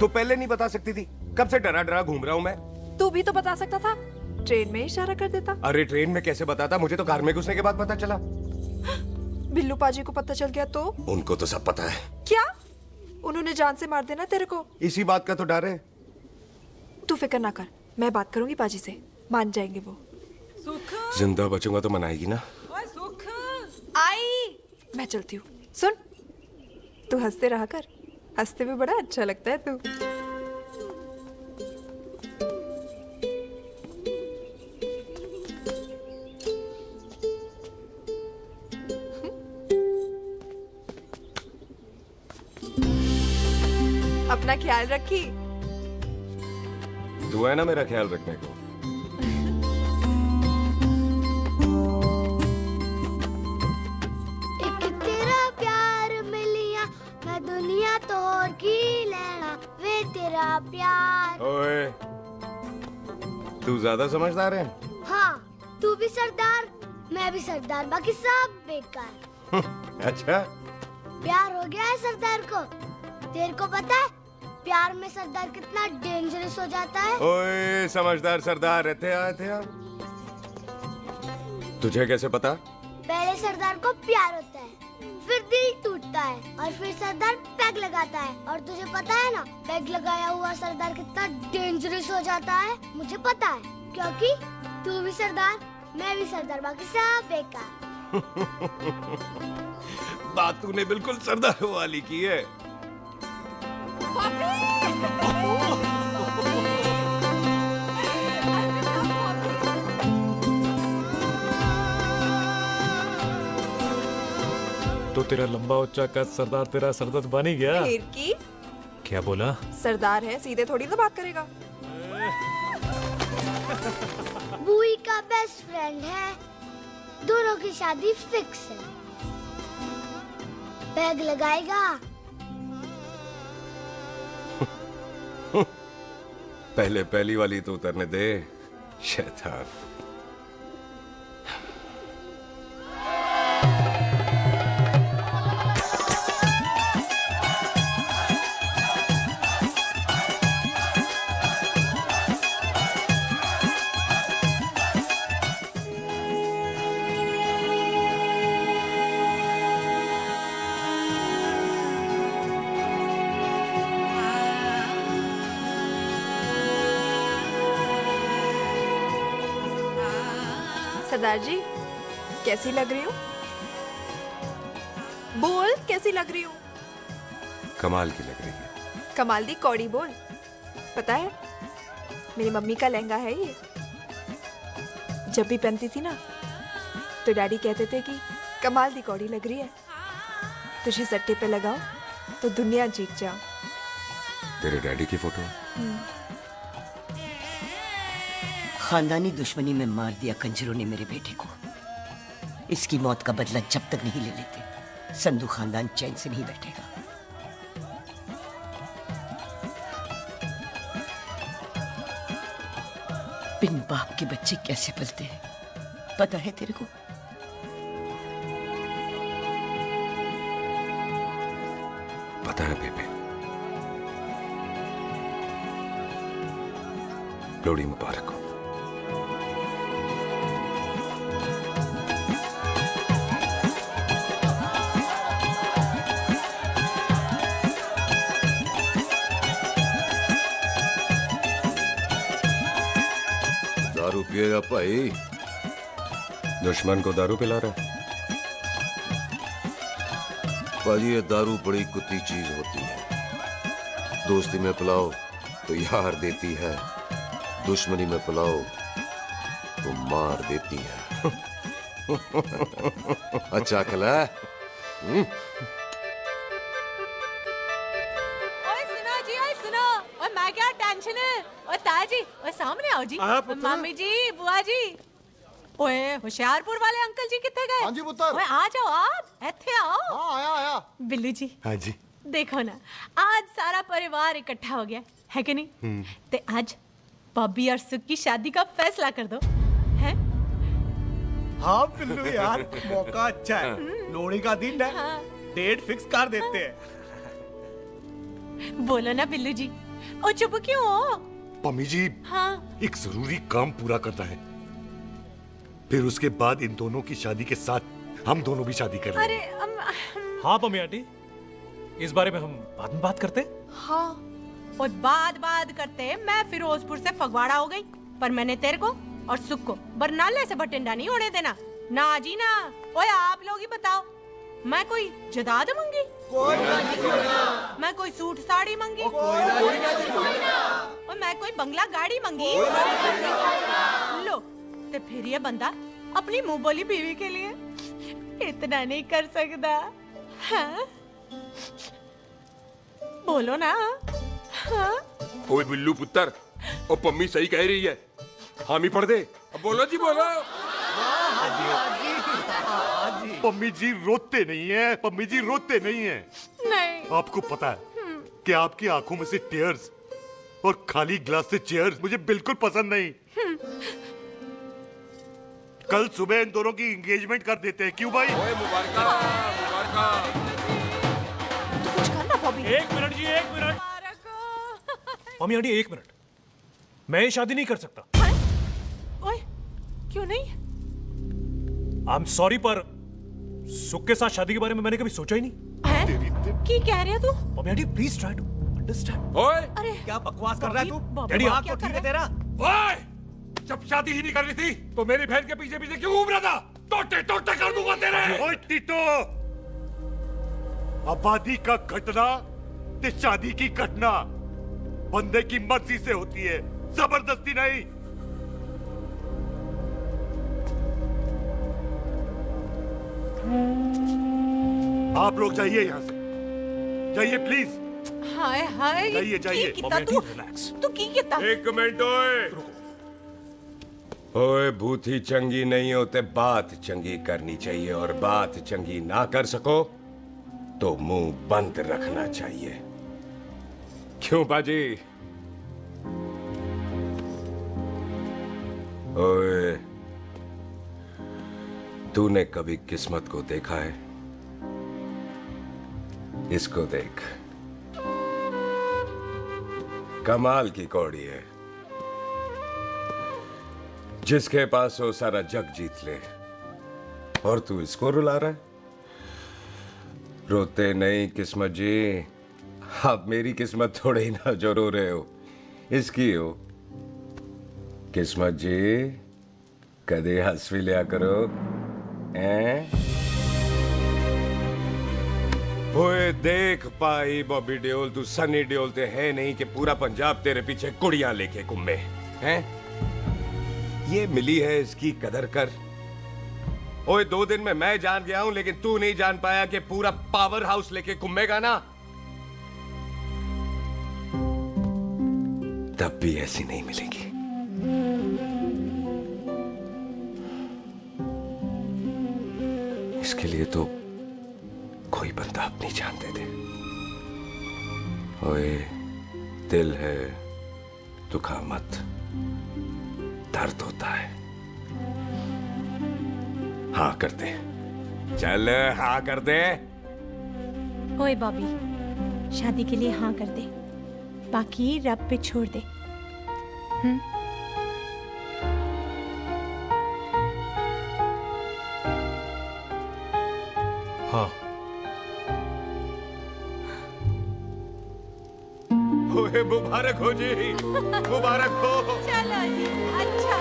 तो पहले नहीं बता सकती थी? कब से डरा डरा घूम रहा हूँ मैं। तू भी तो बता सकता था, ट्रेन में इशारा कर देता। अरे ट्रेन में कैसे बताता? मुझे तो कार में घुसने के बाद पता चला। बिल्लू पाजी को पता चल गया तो? उनको तो सब पता है। क्या? उन्होंने जान से मार देना तेरे को। इसी बात का तो डर है। तू फिक्र ना कर, मैं बात करूंगी पाजी से, मान जाएंगे वो। जिंदा बचूंगा तो मनाएगी ना? आई मैं चलती हूँ। सुन, तू हंसते रहा कर, हंसते में बड़ा अच्छा लगता है तू। अपना ख्याल रखी। तू है ना मेरा ख्याल रखने को। एक तेरा प्यार मिलिया, मैं दुनिया तोड़ की लेना, वे तेरा प्यार। ओए, तू ज्यादा समझदार है। हाँ, तू भी सरदार, मैं भी सरदार, बाकी सब बेकार। अच्छा, प्यार हो गया है सरदार को। तेरे को पता है प्यार में सरदार कितना डेंजरस हो जाता है? ओए समझदार सरदार रहते आते हैं। तुझे कैसे पता? पहले सरदार को प्यार होता है, फिर दिल टूटता है और फिर सरदार पैग लगाता है। और तुझे पता है ना, पैग लगाया हुआ सरदार कितना डेंजरस हो जाता है? मुझे पता है, क्योंकि तू भी सरदार, मैं भी सरदार, बाकी सब बेकार। बात तूने बिल्कुल सरदार वाली की है। तो तेरा लंबा उच्चा कद सरदार तेरा सरदर्द बन ही गया। फिर की? क्या बोला? सरदार है, सीधे थोड़ी ना बात करेगा। बुई का बेस्ट फ्रेंड है, दोनों की शादी फिक्स है। पैग लगाएगा? पहले पहली वाली तो उतरने दे, शैतान। सरदार जी कैसी लग रही हूँ? बोल कैसी लग रही हूँ? कमाल की लग रही है। कमाल दी कौड़ी बोल। पता है मेरी मम्मी का लहंगा है ये। जब भी पहनती थी ना तो डैडी कहते थे कि कमाल दी कौड़ी लग रही है, तुझे सट्टे पे लगाओ तो दुनिया जीत जाओ। तेरे डैडी की फोटो? खानदानी दुश्मनी में मार दिया कंजरों ने मेरे बेटे को। इसकी मौत का बदला जब तक नहीं ले लेते, संधू खानदान चैन से नहीं बैठेगा। बिन बाप के बच्चे कैसे पलते हैं पता है तेरे को? पता है बेबे। लोहड़ी मुबारक हो। लगेगा भाई। दुश्मन को दारू पिला रहा है? भाजी, ये दारू बड़ी कुत्ती चीज होती है। दोस्ती में पिलाओ तो यार देती है, दुश्मनी में पिलाओ तो मार देती है। अच्छा खिला। ओए सुनो जी, ओए सुनो, ओए मैं क्या टेंशन है, ओए ताजी, ओए सामने आओ जी, मम्मी जी, बुआ जी, ओए होशियारपुर वाले अंकल जी कितने गए? हाँ जी पुत्र। ओए आ जाओ आप, इत्थे आओ। हाँ आया आया। बिल्लू जी। हाँ जी। देखो ना, आज सारा परिवार इकट्ठा हो गया है कि नहीं? ते आज बॉबी और सुख की शादी का फैसला कर दो, हैं? हाँ बिल्लू यार, मौका अच्छा है, लोहड़ी का दिन है, डेट फिक्स कर देते हैं। बोलो ना बिल्लू जी, ओ चुप क्यों हो? पम्मी जी, हाँ एक जरूरी काम पूरा करना है, फिर उसके बाद इन दोनों की शादी के साथ हम दोनों भी शादी कर अरे लेंगे। हाँ पम्मी आंटी, इस बारे में हम बाद में बात करते। हाँ और बाद करते मैं फिरोजपुर से फगवाड़ा हो गई, पर मैंने तेरे को और सुख को बरनाले से बठिंडा नहीं होने देना। ना जी ना। ओए आप लोग ही बताओ, मैं कोई जदाद मंगी? मैं कोई सूट साड़ी मंगी? और मैं कोई बंगला गाड़ी मंगी? लो, तो फिर ये बंदा अपनी मुंह बोली बीवी के लिए इतना नहीं कर सकता, हाँ? बोलो ना। हाँ? ओए बिल्लू पुत्र, ओ पम्मी सही कह रही है, हामी पढ़ दे। अब बोलो जी, बोलो। पम्मी जी रोते नहीं है, पम्मी जी रोते नहीं है। नहीं। आपको पता है कि आपकी आंखों में से टीयर्स और खाली ग्लास से चेयर्स मुझे बिल्कुल पसंद नहीं। कल सुबह इन दोनों की एंगेजमेंट कर देते हैं, क्यों भाई? मुबारक। कुछ करना बॉबी। एक मिनट जी, एक मिनट। मम्मी आंटी एक मिनट, मैं ये शादी नहीं कर सकता। ओए, क्यों नहीं? आई एम सॉरी, पर सुख के साथ शादी के बारे में मैंने कभी सोचा ही नहीं। हैं? की कह रहे हो तू? Mummy aunty please try to understand. ओए, अरे क्या बकवास कर रहा है तू? डैडी, दिमाग क्या तो कर ठीक है रहा तेरा? ओए, जब शादी ही नहीं करनी थी तो मेरी बहन के पीछे पीछे क्यों घूम रहा था? टोटे टोटे कर दूंगा तेरे। ओए टीटो, आबादी का घटना ते शादी की घटना बंदे की मर्जी से होती है, जबरदस्ती नहीं। आप लोग जाइए यहाँ से, जाइए प्लीज। हाय हाय, जाइए, जाइए। की कितना तू की कितना? एक मिनट ओए। ओए, भूथी चंगी नहीं होते, बात चंगी करनी चाहिए, और बात चंगी ना कर सको तो मुंह बंद रखना चाहिए। क्यों बाजी? ओए, तूने कभी किस्मत को देखा है? इसको देख, कमाल की कौड़ी है, जिसके पास हो सारा जग जीत ले, और तू इसको रुला रहा है? रोते नहीं किस्मत जी, आप मेरी किस्मत थोड़े ही ना जो रो रहे हो, इसकी हो। किस्मत जी, कदे हंस भी लिया करो, हैं? ओए देख पाई बॉबी देओल, तू सनी देओल ते है नहीं कि पूरा पंजाब तेरे पीछे कुड़ियां लेके घूमे हैं? ये मिली है, इसकी कदर कर। ओए 2 दिन में मैं जान गया हूं, लेकिन तू नहीं जान पाया कि पूरा पावर हाउस लेके घूमेगा ना, तब भी ऐसी नहीं मिलेगी। इसके लिए तो कोई बंदा अपनी जान दे दे। ओए, दिल है, दुखा मत, दर्द होता है। हाँ कर दे, चल हाँ कर दे। ओए बॉबी, शादी के लिए हाँ कर दे, बाकी रब पे छोड़ दे। हाँ। ओए मुबारक हो जी, मुबारक हो। चलो जी, अच्छा।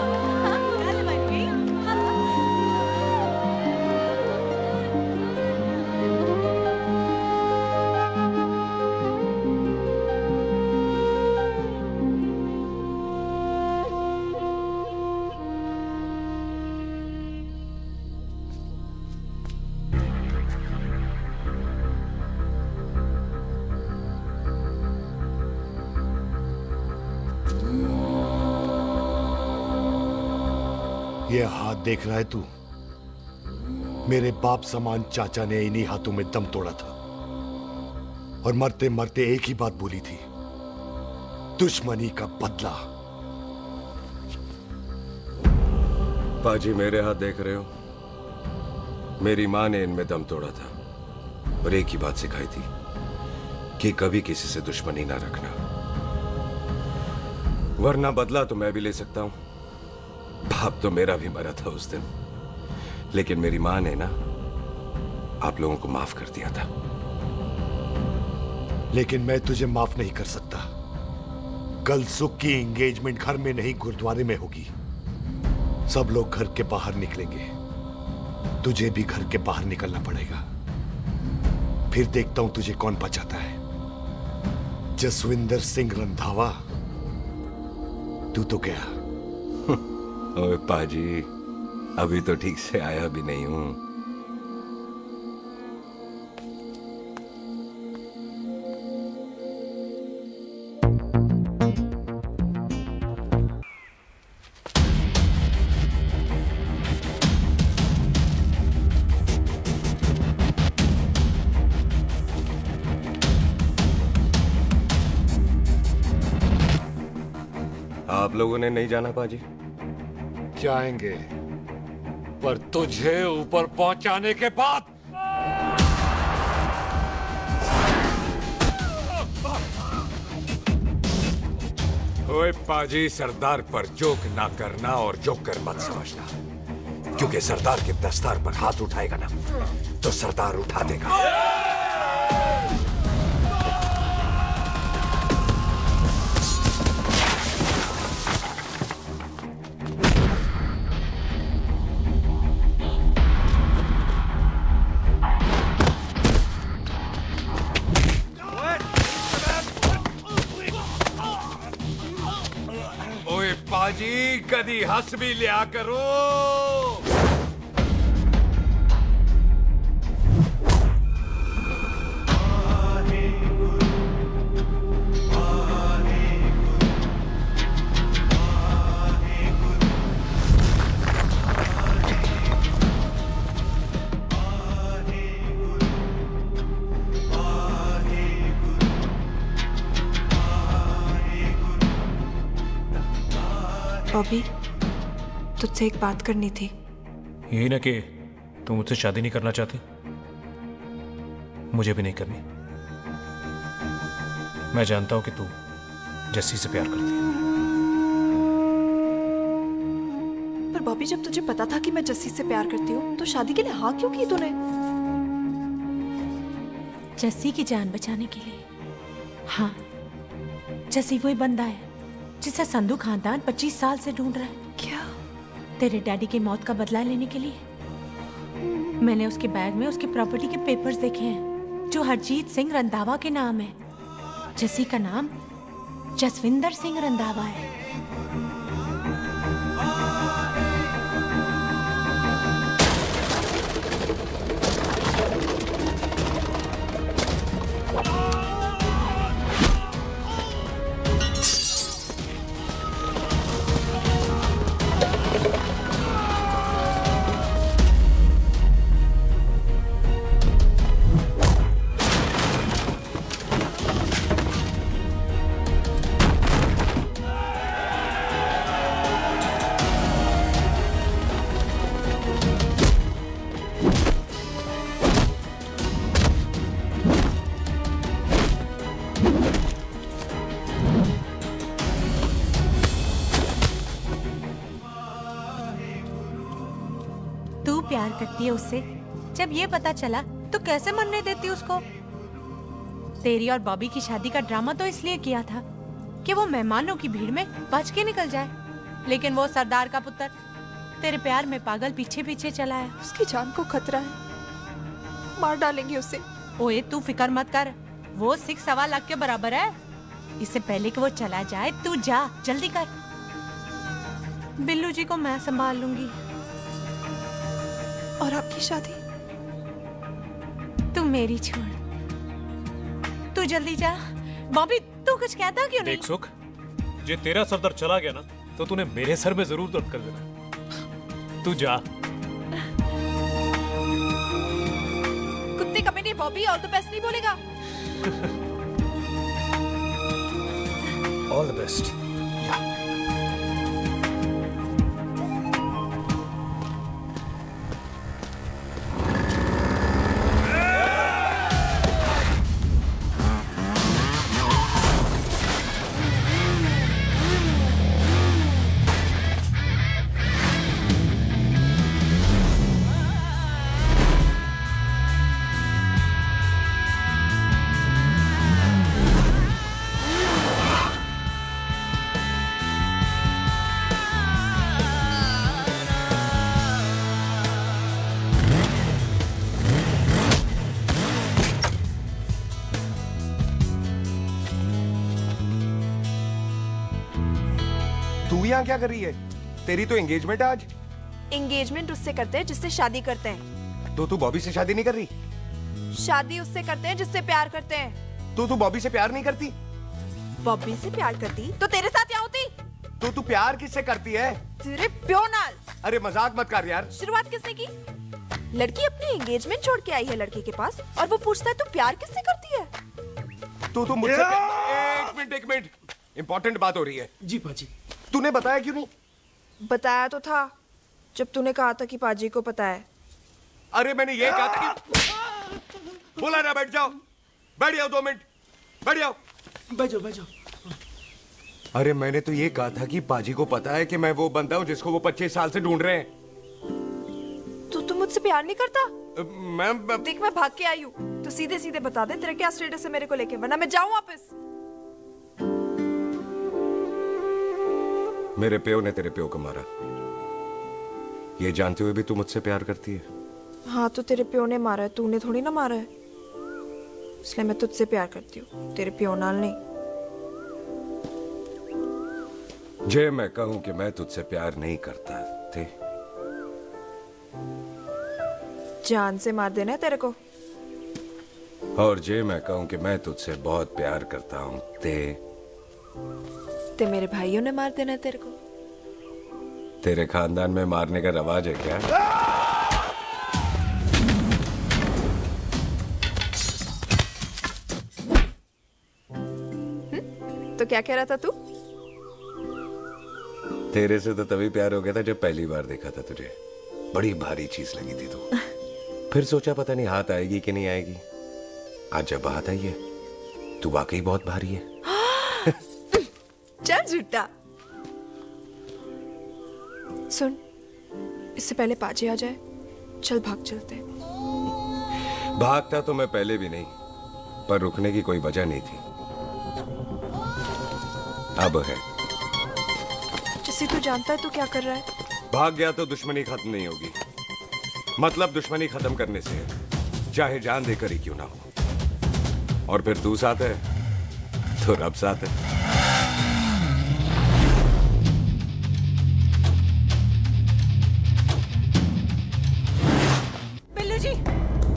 ये हाथ देख रहा है तू? मेरे बाप समान चाचा ने इन्हीं हाथों में दम तोड़ा था और मरते मरते एक ही बात बोली थी, दुश्मनी का बदला। पाजी मेरे हाथ देख रहे हो? मेरी माँ ने इनमें दम तोड़ा था और एक ही बात सिखाई थी कि कभी किसी से दुश्मनी ना रखना, वरना बदला तो मैं भी ले सकता हूं। बाप तो मेरा भी मरा था उस दिन, लेकिन मेरी माँ ने ना आप लोगों को माफ कर दिया था। लेकिन मैं तुझे माफ नहीं कर सकता। कल सुख की एंगेजमेंट घर में नहीं गुरुद्वारे में होगी। सब लोग घर के बाहर निकलेंगे, तुझे भी घर के बाहर निकलना पड़ेगा। फिर देखता हूं तुझे कौन बचाता है, जसविंदर सिंह रंधावा तू तो गया। ओए पाजी, अभी तो ठीक से आया भी नहीं हूं। आप लोगों ने नहीं जाना पाजी? जाएंगे, पर तुझे ऊपर पहुंचाने के बाद। ओए पाजी, सरदार पर जोक ना करना और जोकर मत समझना, क्योंकि सरदार के दस्तार पर हाथ उठाएगा ना तो सरदार उठा देगा। ओए पाजी, कदी हंस भी लिया करो। बॉबी, तुझसे एक बात करनी थी। यही ना कि तुम मुझसे शादी नहीं करना चाहती, मुझे भी नहीं करनी। मैं जानता हूं कि तू जस्सी से प्यार करती है। पर बॉबी, जब तुझे पता था कि मैं जस्सी से प्यार करती हूँ तो शादी के लिए हाँ क्यों की तूने? जस्सी की जान बचाने के लिए। हाँ, जस्सी वही बंदा है जिसे संधू खानदान 25 साल से ढूंढ रहा है। क्या? तेरे डैडी की मौत का बदला लेने के लिए। मैंने उसके बैग में उसकी प्रॉपर्टी के पेपर्स देखे हैं जो हरजीत सिंह रंधावा के नाम है। जस्सी का नाम जसविंदर सिंह रंधावा है। प्यार करती है उससे। जब ये पता चला तो कैसे मरने देती उसको? तेरी और बॉबी की शादी का ड्रामा तो इसलिए किया था कि वो मेहमानों की भीड़ में बच के निकल जाए, लेकिन वो सरदार का पुत्र तेरे प्यार में पागल पीछे पीछे चला है। उसकी जान को खतरा है, मार डालेंगे उसे। ओए तू फिक्र मत कर, वो 1.25 लाख के बराबर है। इससे पहले कि वो चला जाए तू जा, जल्दी कर। बिल्लू जी को मैं संभाल लूंगी। और आपकी शादी? तू मेरी छोड़, तू जल्दी जा। बॉबी तू कुछ कहता क्यों नहीं? देख सुख, जे तेरा सरदार चला गया ना तो तूने मेरे सर में जरूर दर्द कर देना। तू जा। कुत्ते कमीने बॉबी ऑल द बेस्ट नहीं बोलेगा? All the best. तू यहाँ क्या कर रही है? तेरी तो एंगेजमेंट है आज। एंगेजमेंट उससे करते हैं जिससे शादी करते हैं। तो तू बॉबी से शादी नहीं कर रही? शादी उससे करते हैं जिससे प्यार करते हैं। तो तू बॉबी से प्यार नहीं करती? बॉबी से प्यार करती तो तेरे साथ क्या होती? तो तू प्यार किससे करती है? तेरे प्यो नाल। अरे मजाक मत कर यार। शुरुआत किसने की? लड़की अपनी एंगेजमेंट छोड़ के आई है लड़के के पास और वो पूछता है तू प्यार किससे करती है? तो मुझसे एक मिनट इंपॉर्टेंट बात हो रही है। जी पाजी। तूने बताया क्यों नहीं? बताया तो था जब तूने कहा था कि पाजी को पता है। अरे मैंने ये कहा था कि बोला ना बैठ जाओ 2 मिनट बैठ जाओ। बैठ जाओ। अरे मैंने तो ये कहा था कि पाजी को पता है कि मैं वो बंदा हूँ जिसको वो 25 साल से ढूंढ रहे हैं। तो तू मुझसे प्यार नहीं करता? मैं देख मैं भाग के आई हूँ, तो सीधे सीधे बता दे तेरा क्या स्टेटस है मेरे को लेके, वरना मैं जाऊँ वापस। मेरे प्यो ने तेरे प्यो को मारा, ये जानते हुए भी तू मुझसे प्यार करती है? हाँ तो तेरे प्यो ने मारा है, तूने थोड़ी ना मारा है, इसलिए मैं तुझसे प्यार करती हूँ, तेरे प्यो नाल नहीं। जे मैं कहूं कि मैं तुझसे प्यार नहीं करता थे, जान से मार देना है तेरे को। और जे मैं कहूं कि मैं तुझसे बहुत प्यार करता हूं ते मेरे भाइयों ने मार देना है तेरे को। तेरे खानदान में मारने का रवाज है क्या? तो क्या कह रहा था तू? तेरे से तो तभी प्यार हो गया था जब पहली बार देखा था तुझे, बड़ी भारी चीज लगी थी तू। फिर सोचा पता नहीं हाथ आएगी कि नहीं आएगी, आज जब हाथ आई है तू वाकई बहुत भारी है। चल झूठा। सुन, इससे पहले पाजी आ जाए, चल भाग चलते हैं। भागता तो मैं पहले भी नहीं, पर रुकने की कोई वजह नहीं थी, अब है। जिसे तू जानता है तू क्या कर रहा है? भाग गया तो दुश्मनी खत्म नहीं होगी, मतलब दुश्मनी खत्म करने से चाहे जान देकर ही क्यों ना हो। और फिर तू साथ है तो रब साथ है।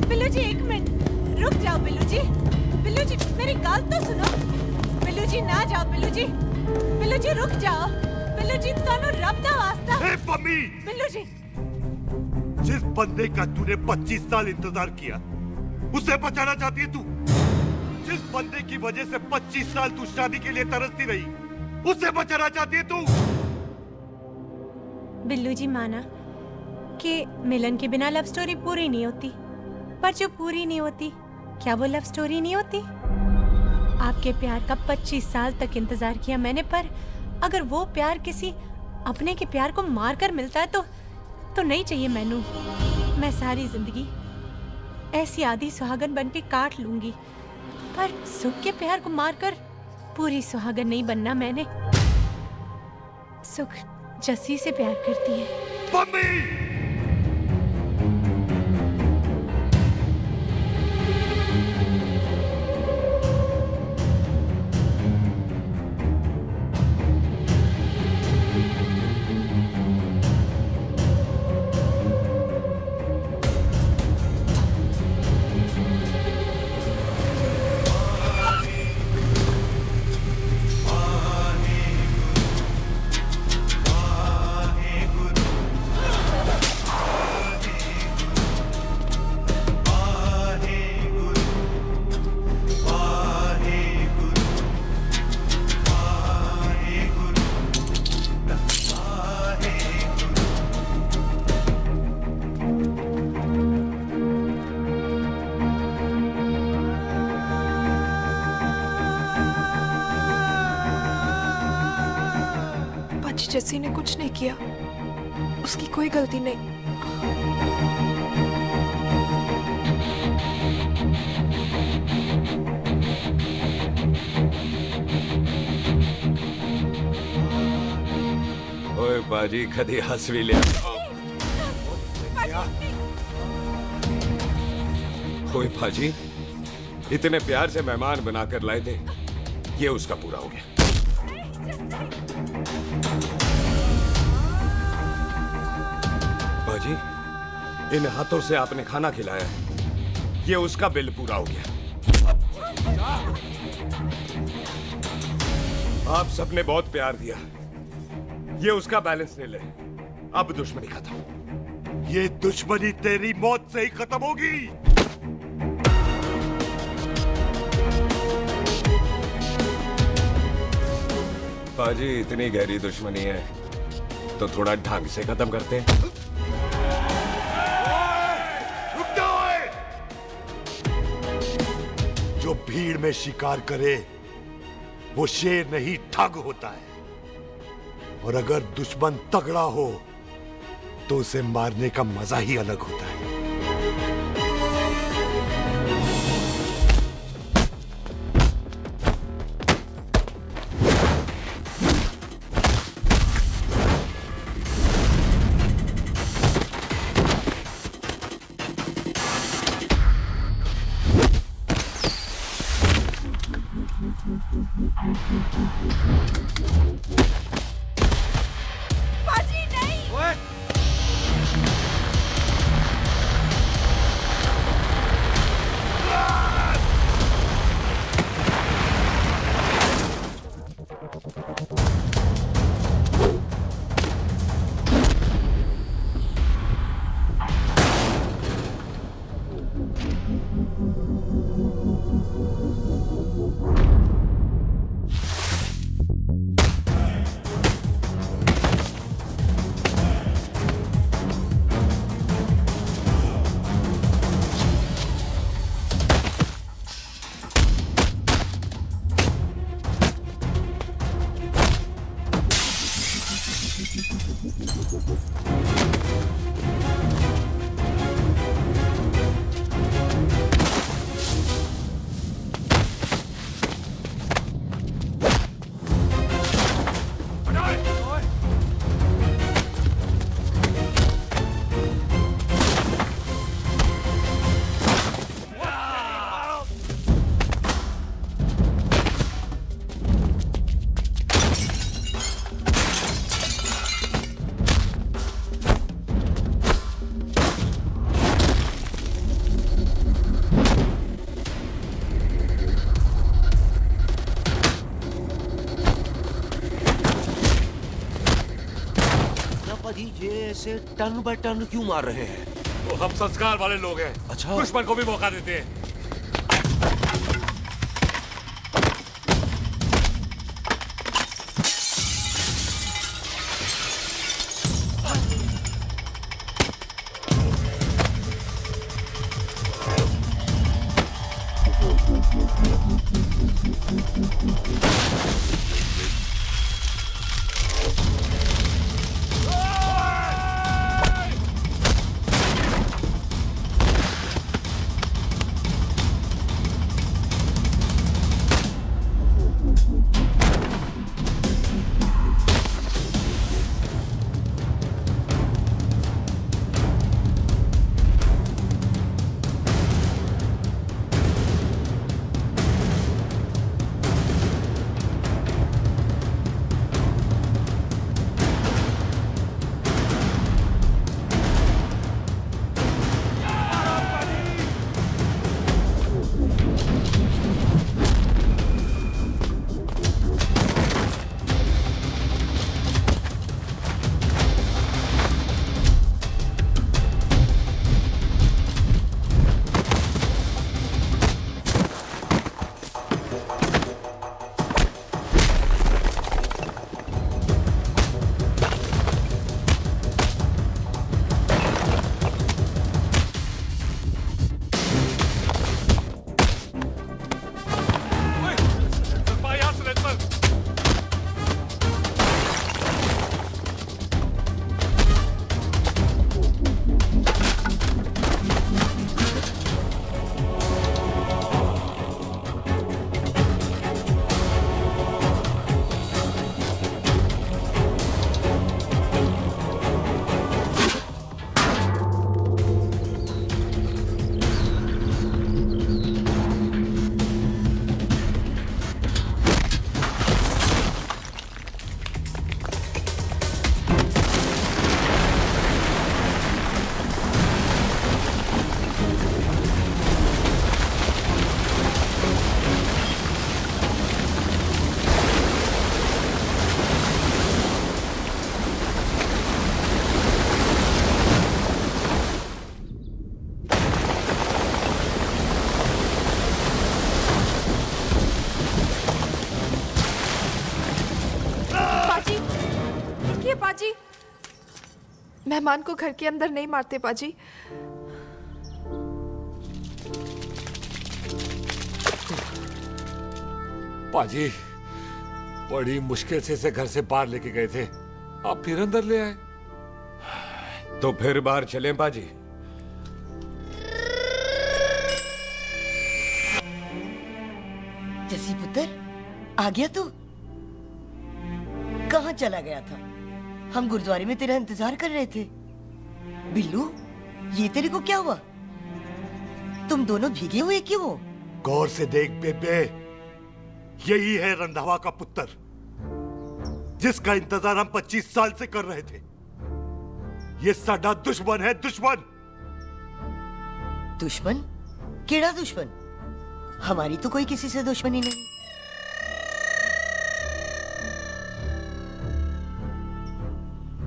बिल्लू जी एक मिनट रुक जाओ। बिल्लू जी मेरी बात तो सुनो। बिल्लू जी ना जाओ। बिल्लू जी रुक जाओ। बिल्लू जी दोनों रब दा वास्ता। ए पम्मी, बिल्लू जी जिस बंदे का तूने 25 साल इंतजार किया उसे बचाना चाहती है तू? जिस बंदे की वजह से 25 साल तू शादी के लिए तरसती रही उसे बचाना चाहती है तू? बिल्लू जी माना कि मिलन के बिना लव स्टोरी पूरी नहीं होती, पर जो पूरी नहीं होती क्या वो लव स्टोरी नहीं होती? आपके प्यार का 25 साल तक इंतजार किया मैंने, पर अगर वो प्यार किसी अपने के प्यार को मारकर मिलता है तो नहीं चाहिए मैनू। मैं सारी जिंदगी ऐसी आधी सुहागन बन के काट लूंगी, पर सुख के प्यार को मारकर पूरी सुहागन नहीं बनना मैंने। सुख जस्सी से प्यार करती है। पम्मी! जस्सी ने कुछ नहीं किया, उसकी कोई गलती नहीं। ओए बाजी कदी हंस भी लिया। ओए बाजी इतने प्यार से मेहमान बनाकर लाए थे, ये उसका पूरा हो गया। बाजी इन हाथों से आपने खाना खिलाया है, ये उसका बिल पूरा हो गया। आप सबने बहुत प्यार दिया, ये उसका बैलेंस ले ले। अब दुश्मनी खत्म। ये दुश्मनी तेरी मौत से ही खत्म होगी। बाजी इतनी गहरी दुश्मनी है तो थोड़ा ढंग से खत्म करते हैं। रुक जाओ! जो भीड़ में शिकार करे वो शेर नहीं ठग होता है, और अगर दुश्मन तगड़ा हो तो उसे मारने का मजा ही अलग होता है। बाजी नहीं। ये ऐसे टन बाय टन क्यों मार रहे हैं? तो हम संस्कार वाले लोग हैं। अच्छा। दुश्मन को भी मौका देते हैं। मेहमान को घर के अंदर नहीं मारते पाजी। पाजी बड़ी मुश्किल से इसे घर से बाहर लेके गए थे, आप फिर अंदर ले आए। तो फिर बाहर चले पाजी। जसी पुत्र, आ गया तू? कहाँ चला गया था? हम गुरुद्वारे में तेरा इंतजार कर रहे थे। बिल्लू, ये तेरे को क्या हुआ? तुम दोनों भीगे हुए क्यों हो? गौर से देख बेबे, यही है रंधावा का पुत्र, जिसका इंतजार हम 25 साल से कर रहे थे। ये साडा दुश्मन है, दुश्मन। दुश्मन? केड़ा दुश्मन? हमारी तो कोई किसी से दुश्मनी नहीं।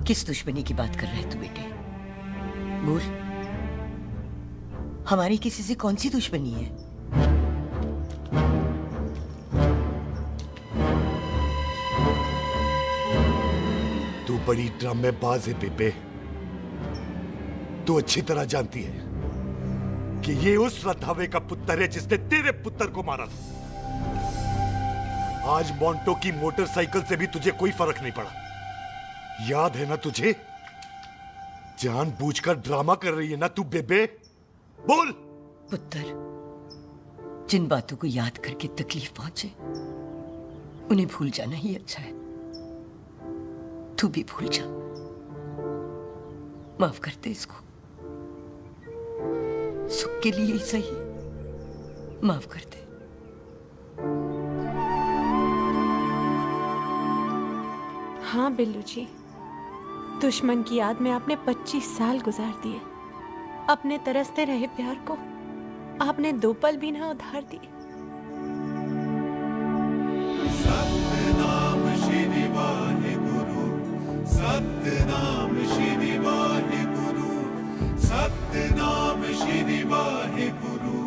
किस दुश्मनी की बात कर रहे तू बेटे? बोल, हमारी किसी से कौन सी दुश्मनी है? तू बड़ी ड्रामेबाज है बेबे। तू अच्छी तरह जानती है कि ये उस रंधावे का पुत्र है जिसने तेरे पुत्र को मारा था। आज मोंटो की मोटरसाइकिल से भी तुझे कोई फर्क नहीं पड़ा। याद है ना तुझे? जानबूझकर ड्रामा कर रही है ना तू बेबे? बोल। पुत्र, जिन बातों को याद करके तकलीफ पहुंचे उन्हें भूल जाना ही अच्छा है। तू भी भूल जा। माफ कर दे इसको, सुख के लिए ही सही, माफ कर दे। हाँ बिल्लू जी, दुश्मन की याद में आपने 25 साल गुजार दिए। अपने तरसते रहे प्यार को आपने 2 पल भी ना उधार दिए। सतनाम श्री वाहेगुरु, सतनाम श्री वाहेगुरु, सतनाम श्री वाहेगुरु,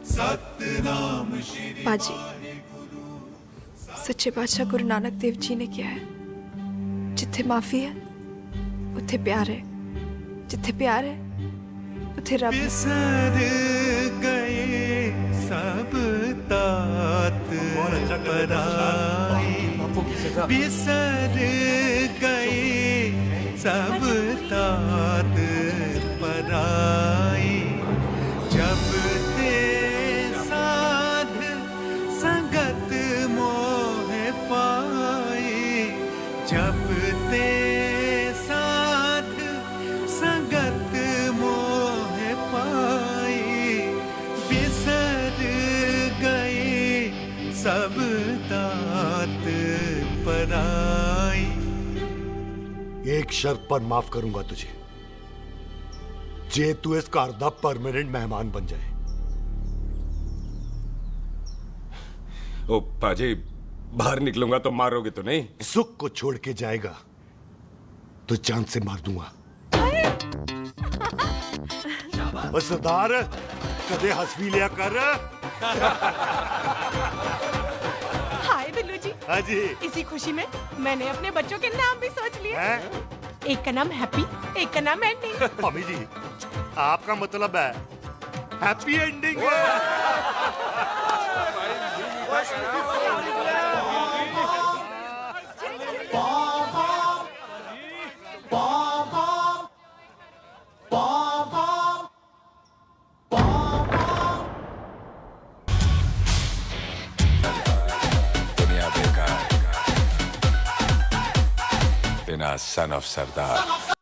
सतनाम श्री पाजी, सच्चे बादशाह गुरु नानक देव जी ने किया है, जिथे माफी है उथे प्यार है, जिथे प्यार है उथे रब है। बिसर गए सब तात पराई, बिसर गए सब तात पराई, जब ते साध संगत मोह पाई, जब ते साध संगत मोह पाई, बिसर गए सब तात पराई। एक शर्त पर माफ करूंगा तुझे, जे तू इस घर दा परमानेंट मेहमान बन जाए। ओ पाजी, बाहर निकलूंगा तो मारोगे तो नहीं? सुख को छोड़ के जाएगा तो जान से मार दूंगा। और सरदार, कदे हंस भी लिया कर। हाय बिल्लू जी। हाँ जी। इसी खुशी में मैंने अपने बच्चों के नाम भी सोच लिए। एक का नाम हैप्पी, एक का नाम एंडिंग। मम्मी जी, आपका मतलब है happy ending. Son of Sardar.